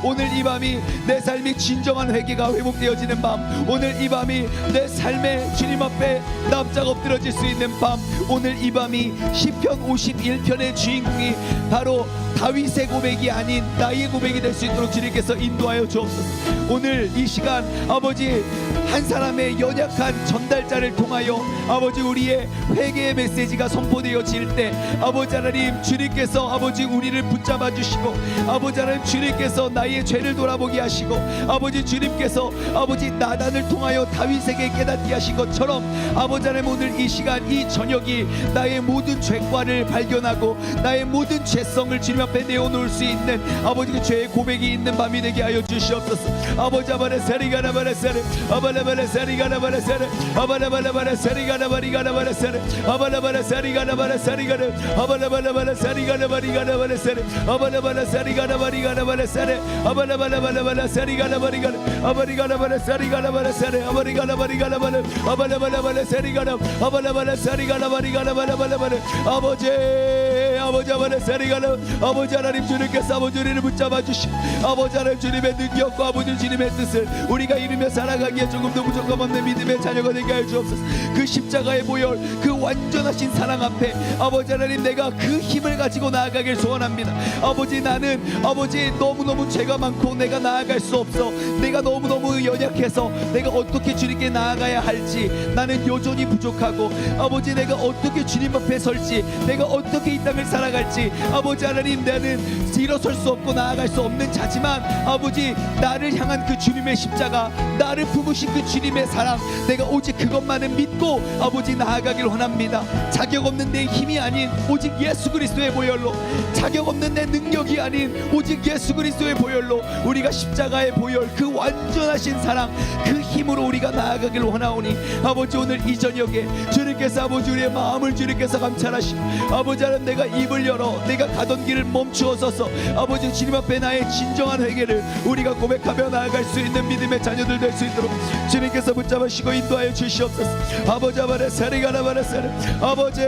오늘 이 밤이 내 삶이 진정한 회개가 회복되어지는 밤, 오늘 이 밤이 내 삶의 주님 앞에 납작 엎드러질 수 있는 밤, 오늘 이 밤이 시편 51편의 주인공이 바로 다윗의 고백이 아닌 나의 고백이 될 수 있도록 주님께서 인도하여 주옵소서. 오늘 이 시간 아버지 한 사람의 연약한 전달자를 통하여 아버지 우리의 회개의 메시지가 선포되어질 때 아버지 하나님 주님께서 아버지 우리를 붙잡아 주시고 아버지 하나님 주님께서 나의 죄를 돌아보게 하시고 아버지 주님께서 아버지 나단을 통하여 다윗에게 깨닫게 하신 것처럼 아버지 하나님 오늘 이 시간 이 저녁이 나의 모든 죄과를 발견하고 나의 모든 죄성을 주님 앞에 내어놓을 수 있는 아버지 그 죄의 고백이 있는 밤이 되게 하여 주시옵소서. 아버지 아바라 세리가라바라 세리 아바라바라 세리가라바라 세리 아바라바라바라 세리가라바리가라바라 세리 아바라바라 세리가라바라 세리가라 아바라바라바라 세리가라바리가라바라 세리 아바라바라 세리가라바리가라바라 세리 아바라바라바라 세리가라바리가라 아바리가라바라 세리가라바라 세리 아바리가라바리가라바라 아바라바라바라 세리가라 아바라바라 세리가라바리가라바라바라 아버지 아바라 세리가라 아버지 하나님 주님께서 아버지 우리를 붙잡아 주시고 아버지 하나님 주님의 능력과 아버지 주님의 뜻을 우리가 이루며 살아가기에 조금도 부족함 없는 믿음의 자녀가 되게 하여 주옵소서. 그 십자가의 보혈 그 완전하신 사랑 앞에 아버지 하나님 내가 그 힘을 가지고 나아가길 소원합니다. 아버지 나는 아버지 너무너무 죄가 많고 내가 나아갈 수 없어. 내가 너무너무 연약해서 내가 어떻게 주님께 나아가야 할지 나는 여전히 부족하고 아버지 내가 어떻게 주님 앞에 설지 내가 어떻게 이 땅을 살아갈지 아버지 하나님, 나는 일어설 수 없고 나아갈 수 없는 자지만 아버지 나를 향한 그 주님의 십자가, 나를 품으신 그 주님의 사랑, 내가 오직 그것만을 믿고 아버지 나아가길 원합니다. 자격 없는 내 힘이 아닌 오직 예수 그리스도의 보혈로, 자격 없는 내 능력이 아닌 오직 예수 그리스도의 보혈로, 우리가 십자가의 보혈 그 완전하신 사랑 그 힘으로 우리가 나아가길 원하오니 아버지 오늘 이 저녁에 주님께서 아버지 우리의 마음을 주님께서 감찰하시고 아버지 하나님, 내가 입을 열어 내가 가던 길을 멈추어서서 아버지 주님 앞에 나의 진정한 회개를 우리가 고백하며 나아갈 수 있는 믿음의 자녀들 될 수 있도록 주님께서 붙잡으시고 인도하여 주시옵소서. 아버지 아버지 사리가라바라사르 아버지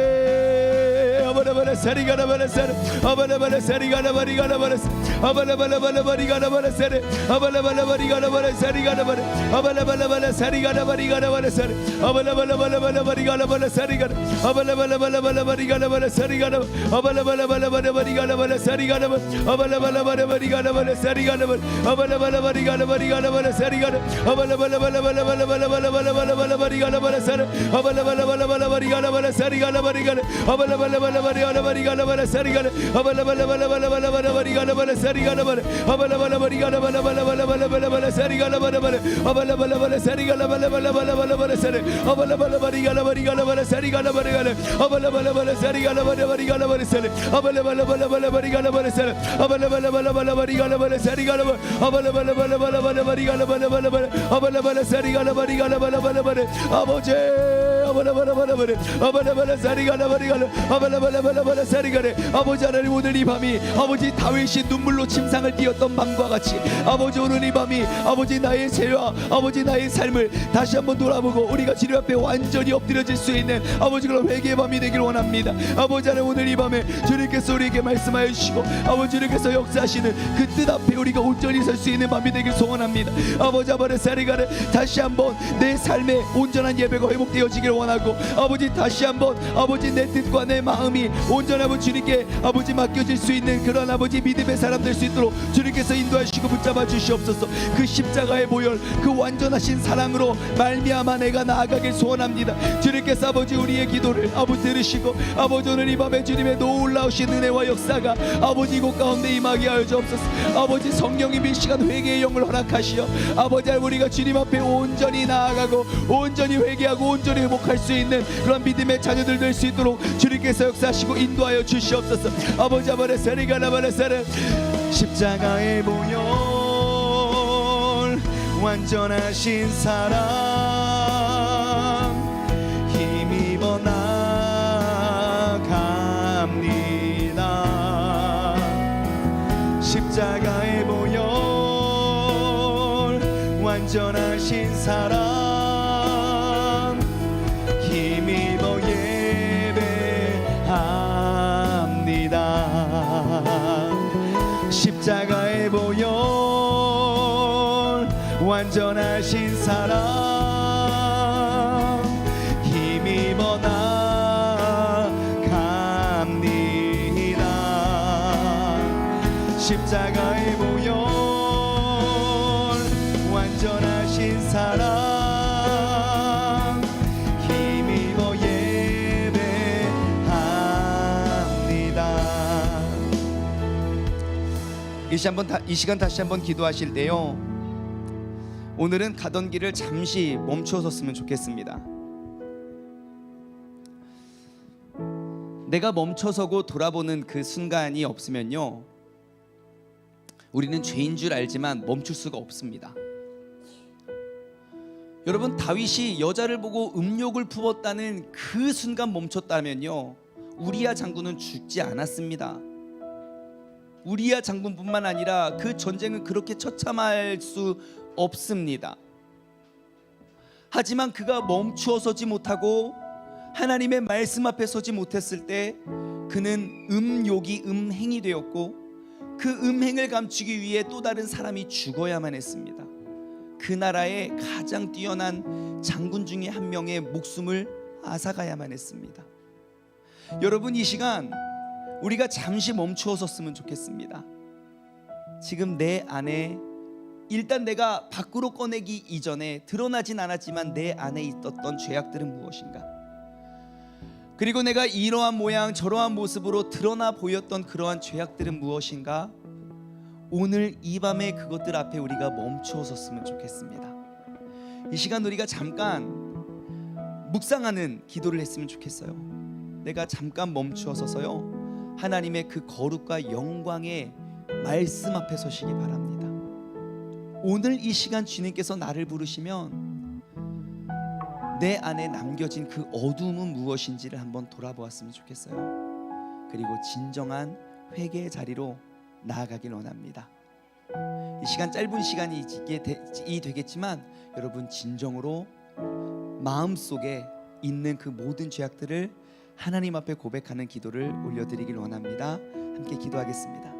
아바라바라 사리가라바라사르 아바라바라 사리가라바리가라바라사 아바라바라바라바리가라바라사르 아바라바라바리가라바라 사리가라바라 아바라바라바라 사리가라바리가라바라사르 아바라바라바라바리가라바라 사리가라 아바라바라바라바리가라바라 사리가라 아바라바라바라바리가라바라 사리가라 아바라바라바리가라바라 사리가라 아바라바라바리가라바리가라바라 사리가라 아바라바라바라바라바라바라바라바라바라바라바라바라 사르 아바라바라바라바라바리가라바라 사리가라바리가라 아바라바라바라바리가라바라 사리가라 아바라바라바라바라바라바리가라바라 사리가라바라 아바라바라바리가라바라바라바라바라바라 사리가라바라바라 아바라바라바라 사리가라바라바라바라바라 사르 아바라바라바리가라바리가라바라 사리가라바라가라 아바라바라바라 사리가라바라바리가라바라 사르 아바라바라바라바라바리가라바라 사르 아바라바라바라바리가라바라 사리가라바 아바라바라바라바라바리가라바라바라 아바라바라 사리가라바리가라바라바라 아버지 아바라바라바라바라 아바라바라 사리가라바리가라 아바라바라바라바라 사리가라 아버지 하나님, 오늘 이 밤이 아버지 다윗이 눈물로 침상을 띄었던 밤과 같이 아버지 오늘 이 밤이 아버지 나의 죄와 아버지 나의 삶을 다시 한번 돌아보고 우리가 주님 앞에 완전히 엎드려질 수 있는 아버지 그런 회개의 밤이 되길 원합니다. 아버지 하나님, 오늘 이 밤에 주님께서 우리에게 말씀하여 주시고 아버지 주님께서 역사하시는 그 뜻 앞에 우리가 온전히 설 수 있는 밤이 되길 소원합니다. 아버지 아바라 사리가라 다시 한번 내 삶에 온전한 예배가 회복되어지길 원하고 아버지 다시 한번 아버지 내 뜻과 내 마음이 온전하고 주님께 아버지 맡겨질 수 있는 그런 아버지 믿음의 사람 될 수 있도록 주님께서 인도하시고 붙잡아 주시옵소서. 그 십자가의 보혈 그 완전하신 사랑으로 말미암아 내가 나아가길 소원합니다. 주님께서 아버지 우리의 기도를 아버지 들으시고 아버지 오늘 이 밤에 주님의 놀라우신 은혜와 역사가 아버지 이곳 가운데 임하게 하여 주옵소서. 아버지 성령님 이 시간 회개의 영을 허락하시어 아버지 우리가 주님 앞에 온전히 나아가고 온전히 회개하고 온전히 회복할 수 있는 그런 믿음의 자녀들 될 수 있도록 주님께서 역사하시고 인도하여 주시옵소서. 아버지 아바라 사리가라바라사르 십자가의 보혈 완전하신 사랑 힘입어 나갑니다. 십자가의 보혈 완전하신 사랑 힘입어 예배합니다. 십자가의 보혈 완전하신 사랑 힘입어 나갑니다. 십자가의 보혈 완전하신 사랑 힘입어 예배합니다. 이 시간 다시 한번 기도하실 때요, 오늘은 가던 길을 잠시 멈추어 섰으면 좋겠습니다. 내가 멈춰서고 돌아보는 그 순간이 없으면요, 우리는 죄인 줄 알지만 멈출 수가 없습니다. 여러분, 다윗이 여자를 보고 음욕을 품었다는 그 순간 멈췄다면요, 우리야 장군은 죽지 않았습니다. 우리야 장군뿐만 아니라 그 전쟁은 그렇게 처참할 수 없습니다. 하지만 그가 멈추어 서지 못하고 하나님의 말씀 앞에 서지 못했을 때 그는 음욕이 음행이 되었고 그 음행을 감추기 위해 또 다른 사람이 죽어야만 했습니다. 그 나라의 가장 뛰어난 장군 중에 한 명의 목숨을 앗아가야만 했습니다. 여러분, 이 시간 우리가 잠시 멈추어 섰으면 좋겠습니다. 지금 내 안에 일단 내가 밖으로 꺼내기 이전에 드러나진 않았지만 내 안에 있었던 죄악들은 무엇인가? 그리고 내가 이러한 모양 저러한 모습으로 드러나 보였던 그러한 죄악들은 무엇인가? 오늘 이 밤에 그것들 앞에 우리가 멈추어 섰으면 좋겠습니다. 이 시간 우리가 잠깐 묵상하는 기도를 했으면 좋겠어요. 내가 잠깐 멈추어 서서요, 하나님의 그 거룩과 영광의 말씀 앞에 서시기 바랍니다. 오늘 이 시간 주님께서 나를 부르시면 내 안에 남겨진 그 어둠은 무엇인지를 한번 돌아보았으면 좋겠어요. 그리고 진정한 회개의 자리로 나아가길 원합니다. 이 시간 짧은 시간이 되겠지만 여러분 진정으로 마음속에 있는 그 모든 죄악들을 하나님 앞에 고백하는 기도를 올려드리길 원합니다. 함께 기도하겠습니다.